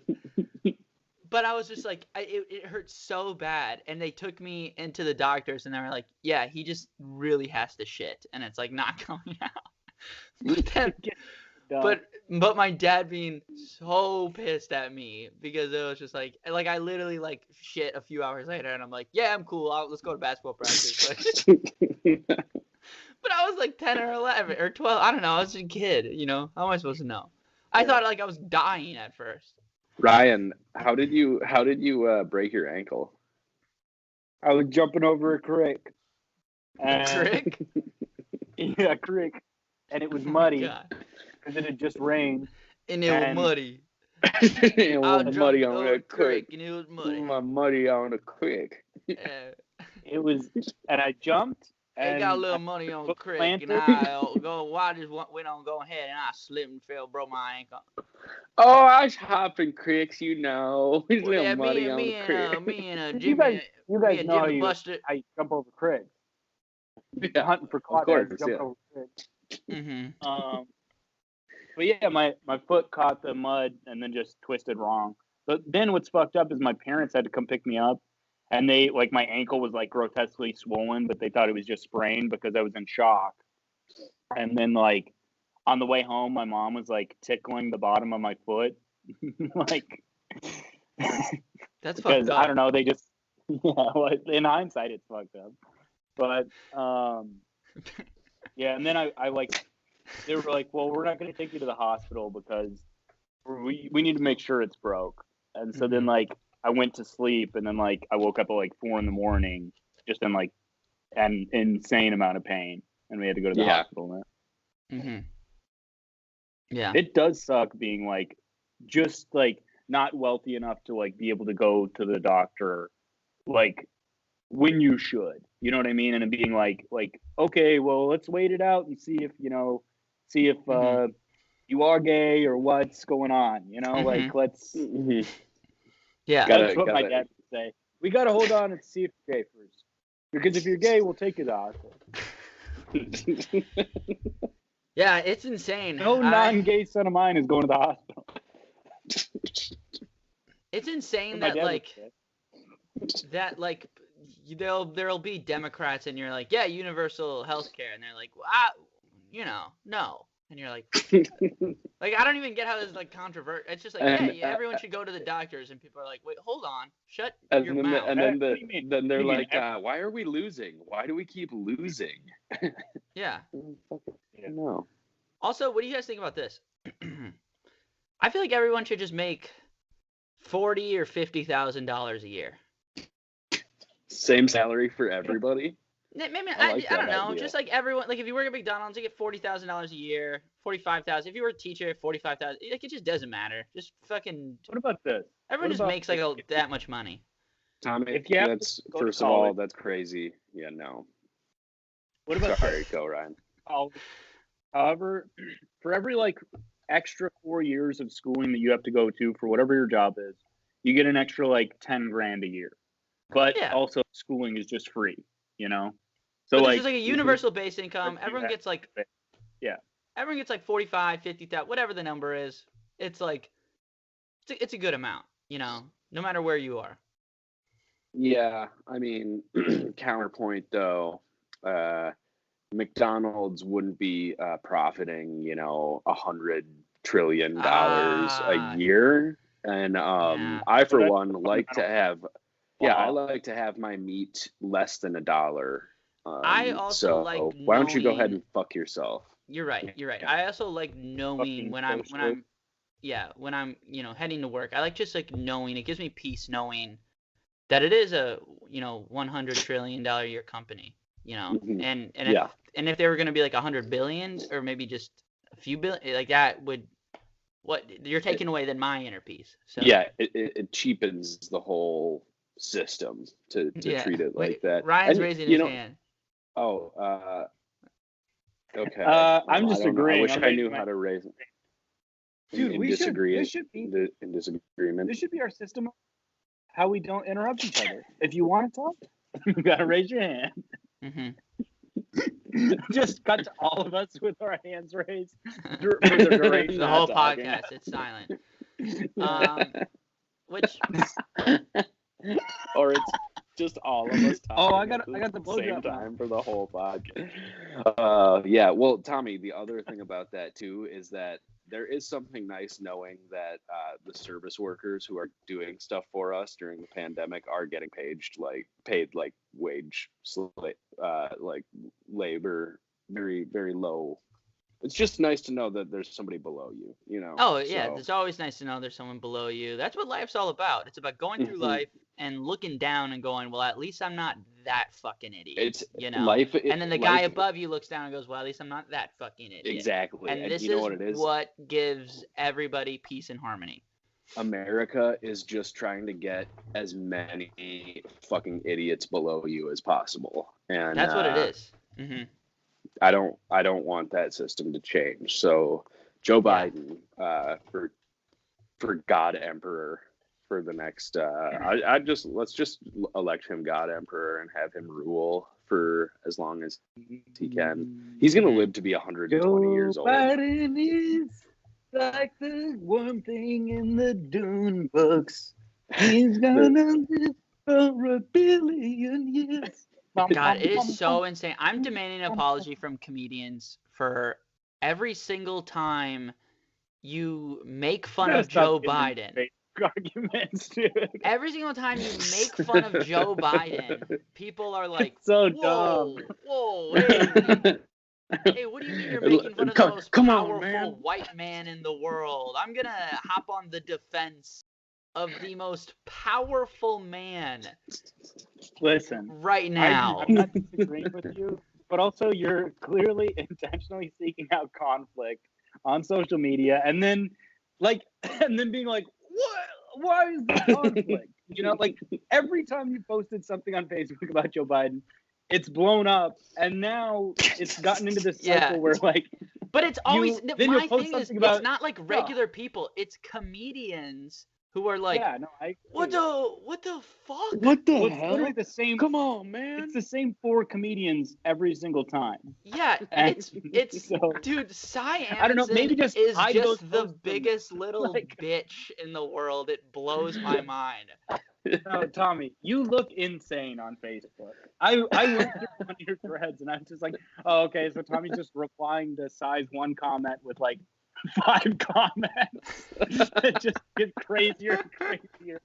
But I was just like, it hurt so bad, and they took me into the doctors, and they were like, yeah, he just really has to shit, and it's like not coming out. But my dad being so pissed at me, because it was just like I literally like shit a few hours later, and I'm like, yeah, I'm cool. Let's go to basketball practice. But I was like 10 or 11 or 12. I don't know. I was a kid. How am I supposed to know? I thought like I was dying at first. Ryan, how did you break your ankle? I was jumping over a creek. Creek? Yeah, a creek, and it was muddy because it had just rained. And it was muddy. It was muddy on the creek. And it was muddy. Muddy on the creek. It was, and I jumped. I got a little money on the creek, and I just went on going ahead, and I slipped and fell, broke my ankle. Oh, I was hopping creeks, Little muddy on the creek. Me and Jimmy, you guys know Jimmy how you jump over creeks. Yeah, hunting for crawdads, jump over creeks. But yeah, my foot caught the mud and then just twisted wrong. But then what's fucked up is my parents had to come pick me up. And they, like, my ankle was, like, grotesquely swollen, but they thought it was just sprained because I was in shock. And then, like, on the way home, my mom was, like, tickling the bottom of my foot. Like, that's fucked up. I don't know, they just, well, in hindsight, it's fucked up. But, yeah, and then I like, they were like, well, we're not going to take you to the hospital because we need to make sure it's broke. And so then, like, I went to sleep, and then like I woke up at like 4 a.m, just in like an insane amount of pain, and we had to go to the hospital. Yeah, it does suck being like just like not wealthy enough to like be able to go to the doctor like when you should, you know what I mean? And being like okay, well, let's wait it out and see if you are gay or what's going on, like let's. Yeah, that's what my dad would say. We got to hold on and see if you're gay first. Because if you're gay, we'll take you to the hospital. Yeah, it's insane. No non-gay son of mine is going to the hospital. It's insane that there'll be Democrats and you're like, yeah, universal health care, and they're like, well, no. And you're like, I don't even get how this is like controversial. It's just like, everyone should go to the doctors, and people are like, wait, hold on, shut your mouth. Then they're like, why are we losing? Why do we keep losing? Yeah. No. Also, what do you guys think about this? I feel like everyone should just make $40,000 or $50,000 a year. Same salary for everybody. Maybe I don't know. Idea. Just like everyone, like if you work at McDonald's, you get $40,000 a year, $45,000. If you were a teacher, $45,000. Like it just doesn't matter. Just fucking. What about this? Everyone just makes like that much money. Tommy, that's first of all, that's crazy. Yeah, no. What about? Sorry, go Ryan. However, for every like extra 4 years of schooling that you have to go to for whatever your job is, you get an extra like $10,000 a year. But also schooling is just free, you know. So but there's like a universal base income. Everyone gets like everyone gets like 45, 50,000, whatever the number is. It's like it's a good amount, you know, no matter where you are. Yeah, I mean, counterpoint though, McDonald's wouldn't be profiting, you know, $100 trillion a year, and I for one like to have. Yeah, I like to have my meat less than $1. I also like. Why don't you go ahead and fuck yourself? You're right. I also like knowing when I'm you know heading to work. I like just like knowing. It gives me peace knowing that it is a $100 trillion a year company. You know, and if they were going to be like 100 billion or maybe just a few billion, like that would. What you're taking away than my inner peace. So yeah, it cheapens the whole system to treat it like that. Ryan's raising his hand. Oh, okay. I'm just agreeing. I wish I knew how to raise it. Dude, this should be in disagreement. This should be our system of how we don't interrupt each other. If you want to talk, you gotta raise your hand. Just cut to all of us with our hands raised for the duration. The whole podcast, it's silent. Which or it's just all of us talking. I got the same time for the whole podcast. Yeah, well, Tommy, the other thing about that too is that there is something nice knowing that the service workers who are doing stuff for us during the pandemic are getting paid like wage like labor, very, very low. It's just nice to know that there's somebody below you, you know. Oh yeah, it's always nice to know there's someone below you. That's what life's all about. It's about going through life and looking down and going, well, at least I'm not that fucking idiot. It's you know. Life, and then the guy above you looks down and goes, well, at least I'm not that fucking idiot. Exactly. And this is what gives everybody peace and harmony. America is just trying to get as many fucking idiots below you as possible, and that's what it is. I don't want that system to change. So Joe Biden for God Emperor for the next let's just elect him God Emperor and have him rule for as long as he can. He's gonna live to be 120 years old. Biden is like the one thing in the Dune books. He's gonna live for 1 billion years. God, it is so insane. I'm demanding an apology from comedians for every single time you make fun of Joe Biden. Arguments, dude. Every single time you make fun of Joe Biden, people are like, it's so dumb. Whoa, hey, what do you mean you're making fun of the most powerful white man in the world? I'm gonna hop on the defense of the most powerful man. Listen, right now. I'm not disagreeing with you, but also you're clearly intentionally seeking out conflict on social media, and then being like, what? Why is there conflict? You know, like every time you posted something on Facebook about Joe Biden, it's blown up, and now it's gotten into this cycle where like. But it's always my thing is it's not like regular people; it's comedians. Who are like, what the fuck? What the it's hell? Literally the same. Come on, man. It's the same 4 comedians every single time. Yeah, it's so, dude. Cy Anderson I don't know, maybe just is just the biggest little bitch in the world. It blows my mind. No, Tommy, you look insane on Facebook. I looked through one of your threads and I'm just like, oh, okay, so Tommy's just replying to size 1 comment with like 5 comments. It just gets crazier and crazier.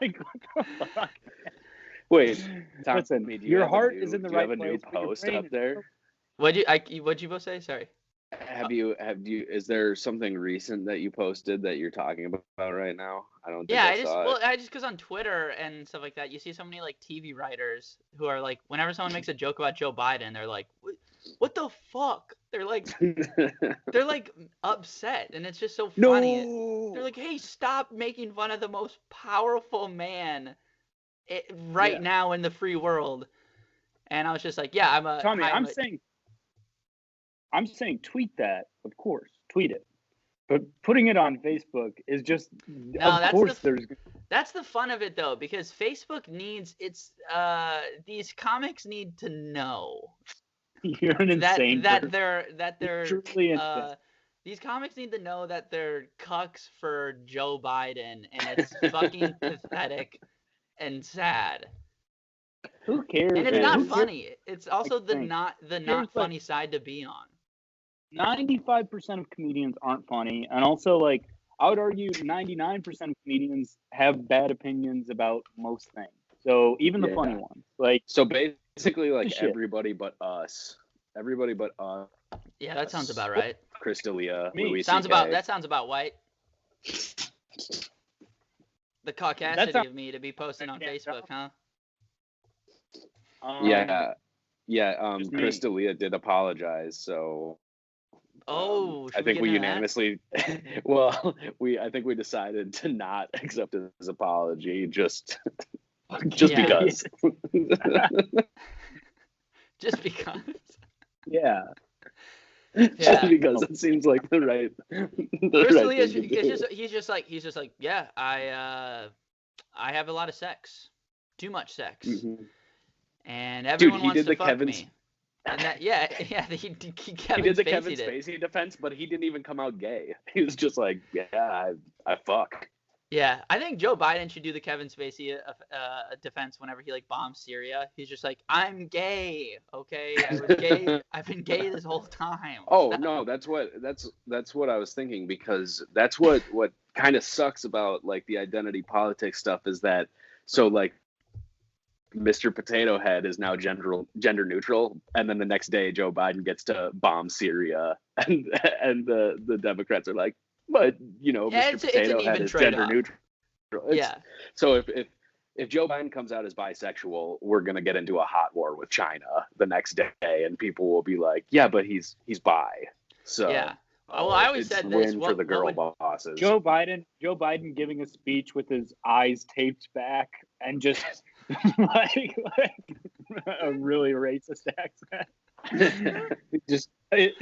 Like, what the fuck? Wait, Tommy, Listen, do you your have a heart new- is in the do you right have a new place, but your post brain up is there? What'd you both say? Sorry. Have you? Is there something recent that you posted that you're talking about right now? I don't think Yeah, I saw it. I just because on Twitter and stuff like that, you see so many like TV writers who are like, whenever someone makes a joke about Joe Biden, they're like, what the fuck? They're like upset, and it's just so funny. No. They're like, hey, stop making fun of the most powerful man right now in the free world. And I was just like, yeah, Tommy, I'm saying tweet that, of course, tweet it. But putting it on Facebook is just, that's the fun of it though, because Facebook needs these comics need to know you're an insane that person. they're Truly insane. These comics need to know that they're cucks for Joe Biden, and it's fucking pathetic and sad. Who cares? And it's man? not Who funny. cares? It's also the not funny side to be on. 95% of comedians aren't funny, and also like I would argue 99% of comedians have bad opinions about most things. So even the funny ones, like so basically like everybody but us. Everybody but us. Yeah, that sounds about right. Chris D'Elia, Me. Louis Sounds CK. that sounds about white. The caucasity of me to be posting on Facebook, huh? Yeah. Just Chris me. D'Elia did apologize, so I think we unanimously well, I think we decided to not accept his apology just because. Just because. Yeah. Just because it seems like the right Chris thing to do. he's just like, yeah, I have a lot of sex. Too much sex. Mm-hmm. And everyone wants to fuck Kevin me. And that, he did the Kevin Spacey defense, but he didn't even come out gay. He was just like, yeah, I fuck. Yeah, I think Joe Biden should do the Kevin Spacey defense whenever he like bombs Syria. He's just like, I'm gay, okay? I was gay. I've been gay this whole time. Oh no, that's what I was thinking, because that's what kind of sucks about like the identity politics stuff is that so like Mr. Potato Head is now gender neutral, and then the next day Joe Biden gets to bomb Syria, and the Democrats are like, but Mr. Potato Head is gender neutral. So if Joe Biden comes out as bisexual, we're gonna get into a hot war with China the next day, and people will be like, yeah, but he's bi. So yeah. Well, I always said this. Win for the girl bosses. Joe Biden giving a speech with his eyes taped back and just like a really racist accent.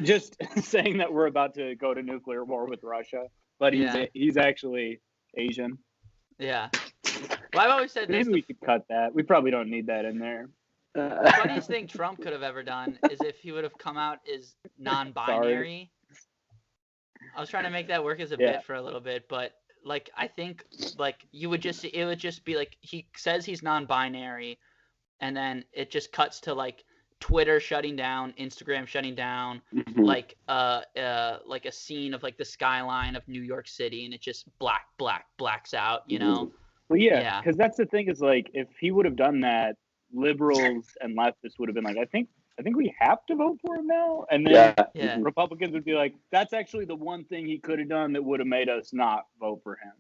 just saying that we're about to go to nuclear war with Russia, but he's actually Asian. Yeah. Well, I've always said this. Maybe we could cut that. We probably don't need that in there. The funniest thing Trump could have ever done is if he would have come out as non-binary. I was trying to make that work as a bit for a little bit, but like I think like it would just be like he says he's non-binary, and then it just cuts to like Twitter shutting down, Instagram shutting down, like a scene of like the skyline of New York City, and it just blacks out, you know. Well, yeah, because that's the thing is like if he would have done that, liberals and leftists would have been like, I think we have to vote for him now, and then Republicans would be like, that's actually the one thing he could have done that would have made us not vote for him.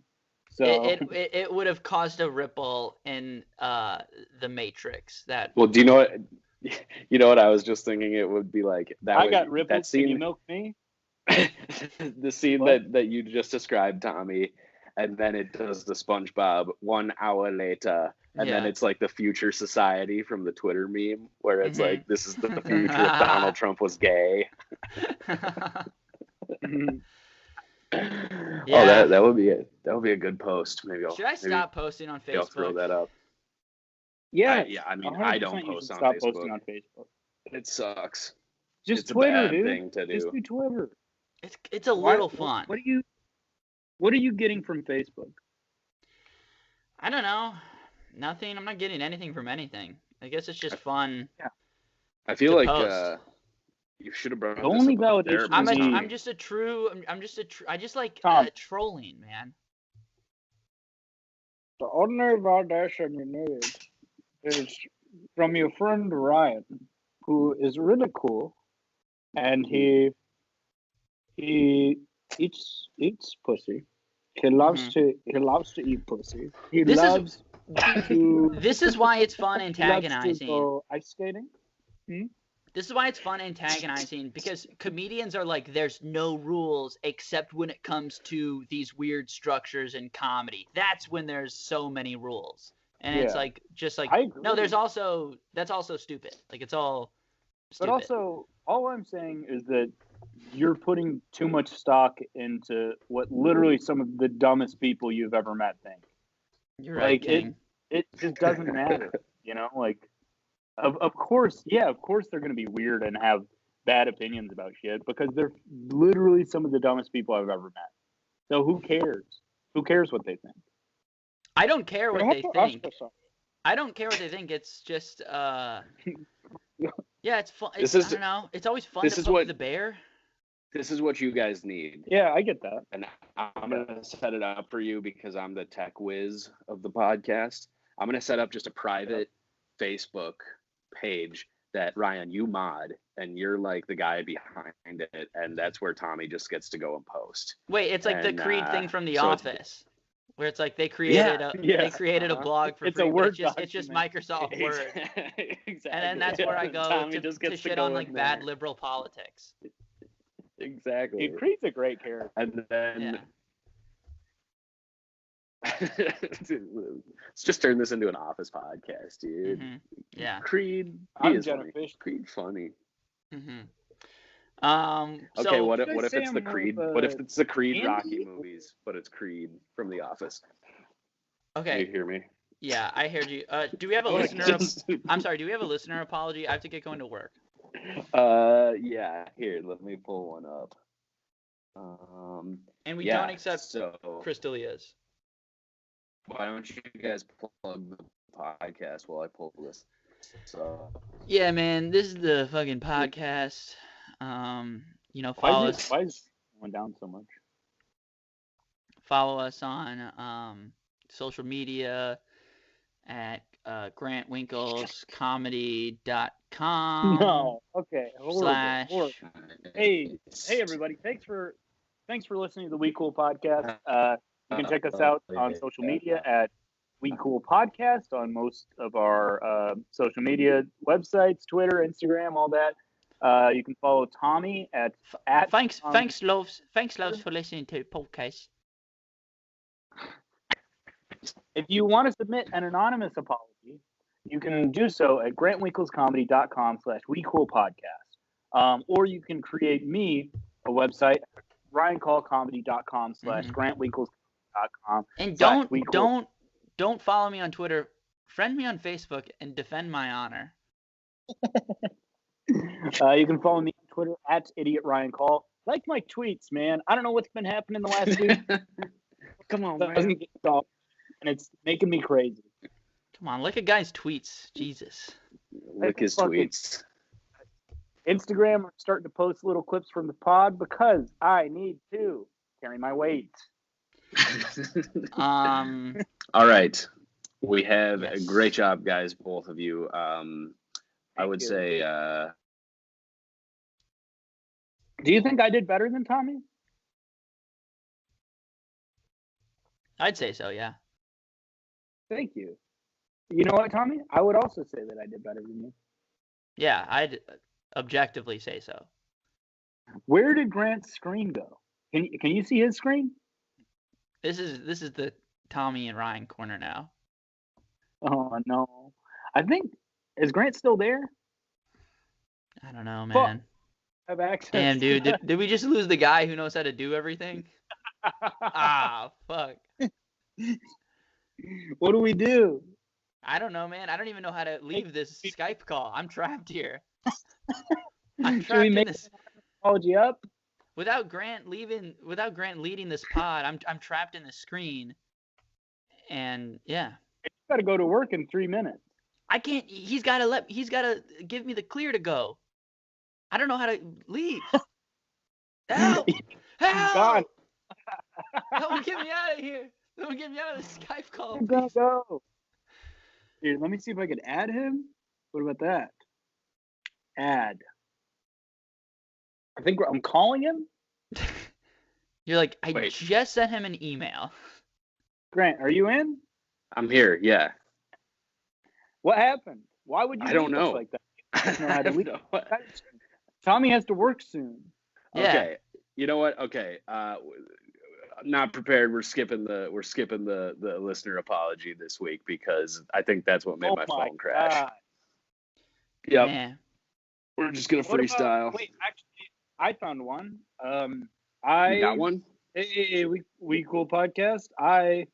So it would have caused a ripple in the Matrix. Well, do you know what? You know what I was just thinking? It would be like that. I got ripples. That scene, can you milk me? The scene that you just described, Tommy, and then it does the SpongeBob 1 hour later. And then it's like the future society from the Twitter meme where it's like, this is the future if Donald Trump was gay. Oh, that would be it. That would be a good post. Should I stop posting on Facebook? I'll throw that up. Yeah. I mean, I don't post on Facebook. Posting on Facebook. It sucks. Just Twitter, dude. Thing to do. Just do Twitter. It's a little fun. What are you getting from Facebook? I don't know. Nothing. I'm not getting anything from anything. I guess it's just fun. Yeah. I feel to like post. you should have brought The this only up with validation therapist, I'm Tommy. just a true. I just like Tom. trolling, man. The ordinary validation you need is from your friend Ryan, who is really cool, and he eats pussy. He loves to eat pussy. He This is- loves to This is why it's fun he loves to antagonizing. go ice skating. This is why it's fun antagonizing, because comedians are like, there's no rules except when it comes to these weird structures in comedy. That's when there's so many rules. And it's Yeah. like, just like, I agree. no, that's also stupid. Like, it's all stupid. But also, all I'm saying is that you're putting too much stock into what literally some of the dumbest people you've ever met think. You're right, like, King. It just doesn't matter, you know? Like, of course, they're going to be weird and have bad opinions about shit because they're literally some of the dumbest people I've ever met. So who cares? Who cares what they think? I don't care what they think. I don't care what they think. It's just, yeah, it's fun. I don't know. It's always fun to poke the bear. This is what you guys need. Yeah, I get that. And I'm going to set it up for you because I'm the tech whiz of the podcast. I'm going to set up just a private Facebook page that, Ryan, you mod, and you're like the guy behind it. And that's where Tommy just gets to go and post. Wait, it's like the Creed thing from The Office. Where it's like they created a blog for free, but it's just Microsoft Word. Exactly. And then that's where I go to shit on like bad liberal politics. Exactly. Creed's a great character. And then let's just turn this into an Office podcast, dude. Mm-hmm. Yeah. Creed. I'm Jenna Fish. Creed funny. Mm-hmm. Okay, what if it's the Creed? What if it's the Creed Rocky movies, but it's Creed from The Office? Okay. Can you hear me? Yeah, I heard you. Do we have a listener? I'm sorry. Do we have a listener apology? I have to get going to work. Yeah. Here, let me pull one up. And we don't accept Chris D'Elia's. Why don't you guys plug the podcast while I pull this? So. Yeah, man, this is the fucking podcast. Follow us. Why is it going down so much? Follow us on social media at grantwinklescomedy.com. No, okay. Horrible. Hey everybody! Thanks for listening to the We Cool podcast. You can check us out on social media at We Cool Podcast on most of our social media websites, Twitter, Instagram, all that. You can follow Tommy at Thanks, loves for listening to the podcast. If you want to submit an anonymous apology, you can do so at grantwinklescomedy.com/WeCoolPodcast. Or you can create me a website, ryancallcomedy.com/grantwinklescomedy.com. And don't follow me on Twitter. Friend me on Facebook and defend my honor. You can follow me on Twitter at @IdiotRyanCall. Like my tweets, man. I don't know what's been happening the last week. Come on, man. And it's making me crazy. Come on, look at guys' tweets. Jesus. Look his tweets. Instagram, I'm starting to post little clips from the pod because I need to carry my weight. All right. We have a great job, guys, both of you. I would say. Do you think I did better than Tommy? I'd say so, yeah. Thank you. You know what, Tommy? I would also say that I did better than you. Yeah, I'd objectively say so. Where did Grant's screen go? Can you see his screen? This is the Tommy and Ryan corner now. Oh no. Is Grant still there? I don't know, man. Have access. Damn, dude. Did we just lose the guy who knows how to do everything? Fuck. What do we do? I don't know, man. I don't even know how to leave this Skype call. I'm trapped here. I'm trapped in this. Apology up. Without Grant leading this pod, I'm trapped in the screen. And yeah. You got to go to work in 3 minutes. I can't. He's got to give me the clear to go. I don't know how to leave. Help! Help! God. Someone get me out of here. Someone get me out of this Skype call. I'm gonna go. Here, let me see if I can add him. What about that? Add. I think I'm calling him. You're like, I Wait. just sent him an email. Grant, are you in? I'm here. Yeah. What happened? Why would you I don't leave us know. like that? Know how to leave. No, what? Tommy has to work soon. Yeah. Okay. You know what? Okay. I'm not prepared. We're skipping the listener apology this week because I think that's what made Oh my my phone crash. God. Yep. Yeah. We're just gonna What about- freestyle. wait, actually, I found one. You I got one? Hey, we cool podcast. I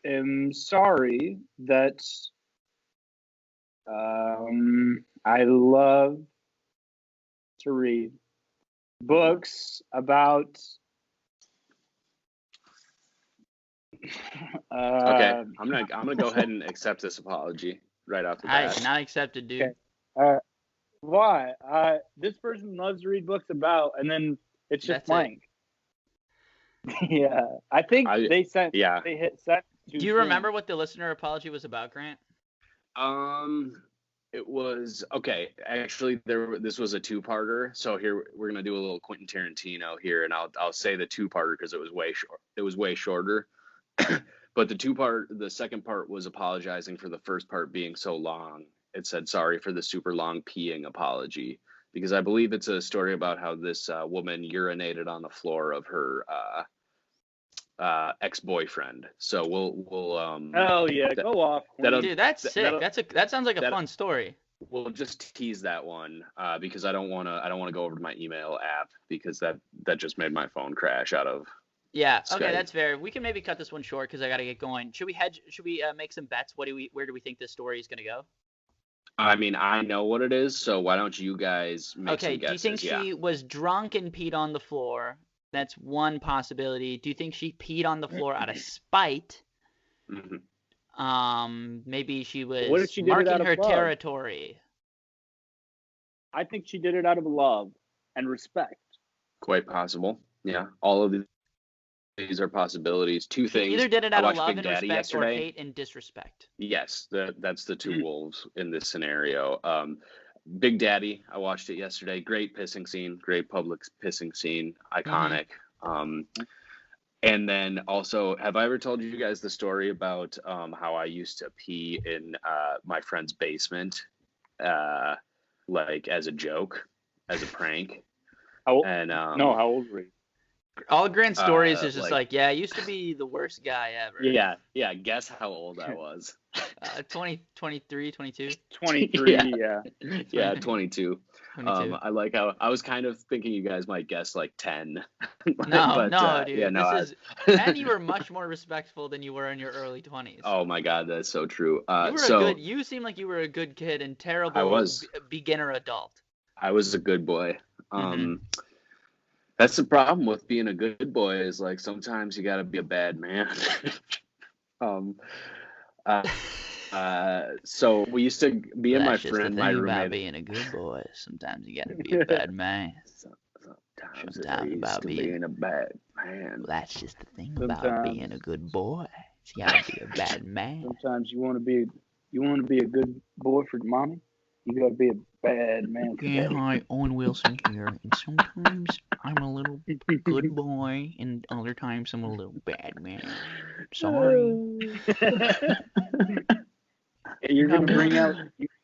am sorry that I love to read books about Okay. I'm gonna go ahead and accept this apology right off the bat. Not accepted, dude. Okay. Why? This person loves to read books about, and then it's just That's it. blank. Yeah, I think they sent. Yeah. They hit send. Do you remember what the listener apology was about, Grant? It was okay. Actually, this was a two-parter. So here we're gonna do a little Quentin Tarantino here, and I'll say the two-parter because it was way short. It was way shorter. But the second part was apologizing for the first part being so long. It said sorry for the super long peeing apology because I believe it's a story about how this woman urinated on the floor of her ex-boyfriend. So we'll Oh yeah, go off. that'll- Dude, that's sick. that'll- That sounds like a that'll- fun story. we'll just tease that one because I don't want to go over to my email app because that just made my phone crash out of. Yeah. Okay, Skype. that's fair. We can maybe cut this one short because I got to get going. Should we make some bets? Where do we think this story is gonna go? I mean, I know what it is, so why don't you guys make Okay. some Do you guesses? think Yeah. she was drunk and peed on the floor? That's one possibility. Do you think she peed on the floor out of spite? Mhm. Maybe she was What if she did it marking out of her love? territory. I think she did it out of love and respect. Quite possible. Yeah. All of these are possibilities. Two She things. either did it I out of watched love Big and Daddy respect or yesterday. hate and disrespect. Yes, that's the two wolves in this scenario. Big Daddy, I watched it yesterday. Great pissing scene, great public pissing scene, iconic. And then also, have I ever told you guys the story about how I used to pee in my friend's basement, like as a joke, as a prank? And No, how old were you? All Grant's stories is just like- like, yeah, I used to be the worst guy ever. Yeah. Guess how old I was. 20, 23, 22. 23. Yeah. Yeah. Yeah, 22. 22. I like how I was kind of thinking you guys might guess like 10. No, dude. Yeah, no, this is and you were much more respectful than you were in your early 20s. oh my God, that's so true. You seem like you were a good kid and terrible I was. beginner adult. I was a good boy. Mm-hmm. That's the problem with being a good boy is like sometimes you got to be a bad man. So we used to be and my That's just the friend, thing my about roommate. being a good boy. Sometimes you gotta be a bad man. Sometimes Sometimes it about to being- a bad man. That's just the thing about Sometimes. being a good boy. You gotta be a bad man. Sometimes you want to be a good boy for mommy. You got to be a bad man for Yeah, daddy. hi, Owen Wilson here. And sometimes I'm a little good boy, and other times I'm a little bad man. Sorry. You're gonna bring out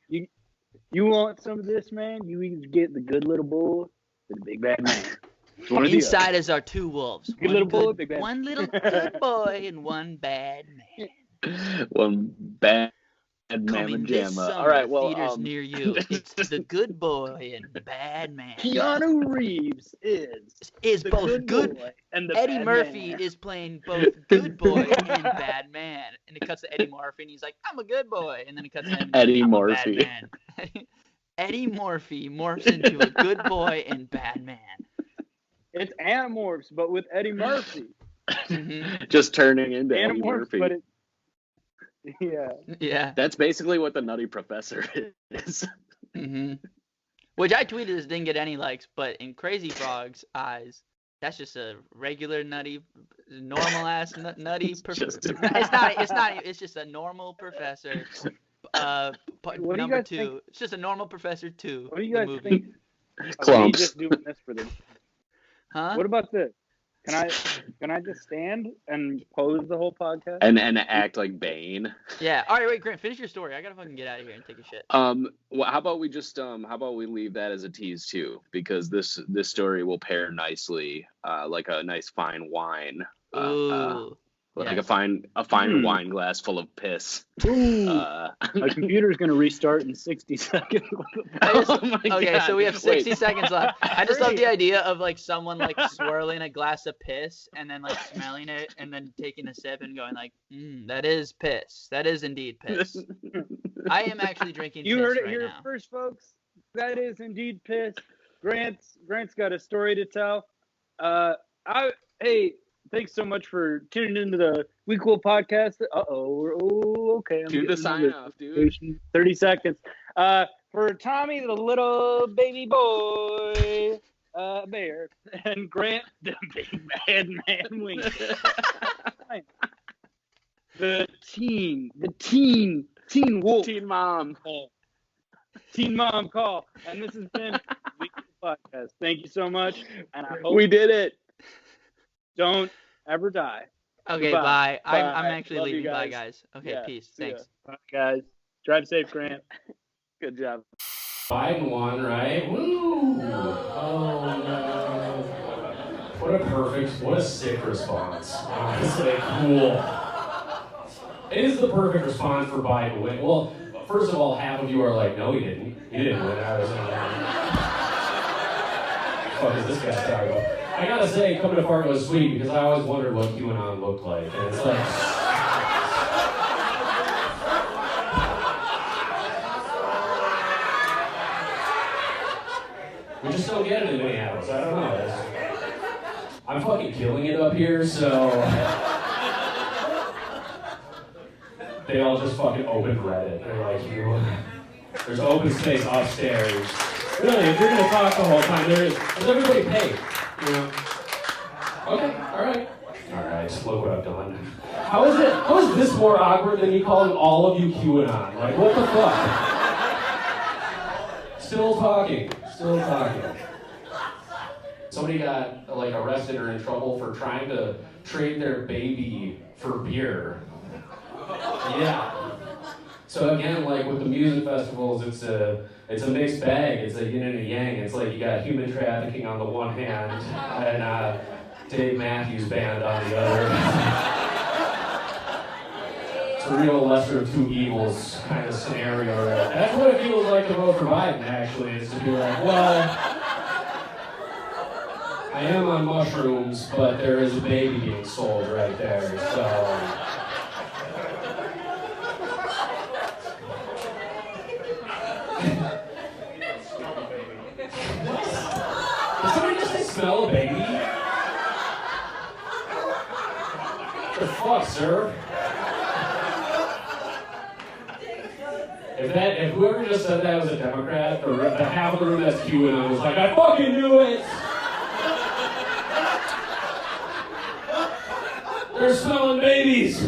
you want some of this, man? You either get the good little boy or the big bad man. It's one or the other. Inside us are two wolves. Good little boy, big bad. One little good boy and one bad man. One bad mamma Coming this jamma. summer, All right, well, theaters near you. It's the good boy and bad man. Keanu Reeves is Is both good. boy and the Eddie bad Murphy man. is playing both good boy and bad man. And it cuts to Eddie Murphy, and he's like, "I'm a good boy," and then it cuts to him. And Eddie I'm Murphy. A bad man. Eddie Murphy morphs into a good boy and bad man. It's Animorphs, but with Eddie Murphy. just turning into Eddie Animorphs, Murphy. but yeah. Yeah. That's basically what the Nutty Professor is. Which I tweeted this didn't get any likes, but in Crazy Frog's eyes, that's just a regular normal ass nutty professor. It's not. It's just a normal professor. Number 2. Think? It's just a normal professor 2. What do you guys think? Clumps. Just doing this for them. Huh? What about this? Can I just stand and pose the whole podcast? And act like Bane? Yeah. All right, wait, Grant, finish your story. I gotta fucking get out of here and take a shit. Well, how about we leave that as a tease too? Because this story will pair nicely, like a nice fine wine. Ooh. Like a fine wine glass full of piss. My computer's gonna restart in 60 seconds. Okay, so we have 60 seconds left. I just love the idea of like someone like swirling a glass of piss and then like smelling it and then taking a sip and going like, that is piss. That is indeed piss. I am actually drinking you piss heard it right here now. First, folks. That is indeed piss. Grant's got a story to tell. Hey. Thanks so much for tuning into the We Cool podcast. Okay. Do the sign off, dude. 30 seconds. For Tommy, the little baby boy bear, and Grant, the big bad man wing. the teen wolf. Teen mom. Teen mom call. And this has been We Cool podcast. Thank you so much. And I hope we did it. Don't ever die. Okay, Goodbye. bye. I'm actually Love you leaving. Bye, guys. guys. Okay, peace. See ya. Thanks. Bye, guys. Drive safe, Grant. Good job. Biden won, right? Woo! Oh no. What a sick response. Honestly, cool. It is the perfect response for Biden to win. Well, first of all, half of you are like, no, he didn't. He didn't win. I was like, what the fuck is this guy talking about? I gotta say, coming to Fargo is sweet because I always wondered what QAnon looked like. And it's like... we just don't get it in Minneapolis. I don't know. I'm fucking killing it up here, so... they all just fucking open Reddit. They're like, there's open space upstairs. Really, if you're gonna talk the whole time, does everybody pay? You know? Okay, alright, look what I've done. How is this more awkward than you calling all of you QAnon? Like, what the fuck? Still talking. Somebody got, like, arrested or in trouble for trying to trade their baby for beer. Yeah. So again, like with the music festivals, it's a mixed bag. It's a yin and a yang. It's like you got human trafficking on the one hand and Dave Matthews Band on the other. It's a real lesser of two evils kind of scenario. Right? That's what it feels like to vote for Biden, actually, is to be like, well, I am on mushrooms, but there is a baby being sold right there, so... Did somebody just say smell a baby? What the fuck, sir? If whoever just said that was a Democrat, the half of the room that's QAnon was like, I fucking knew it! They're smelling babies!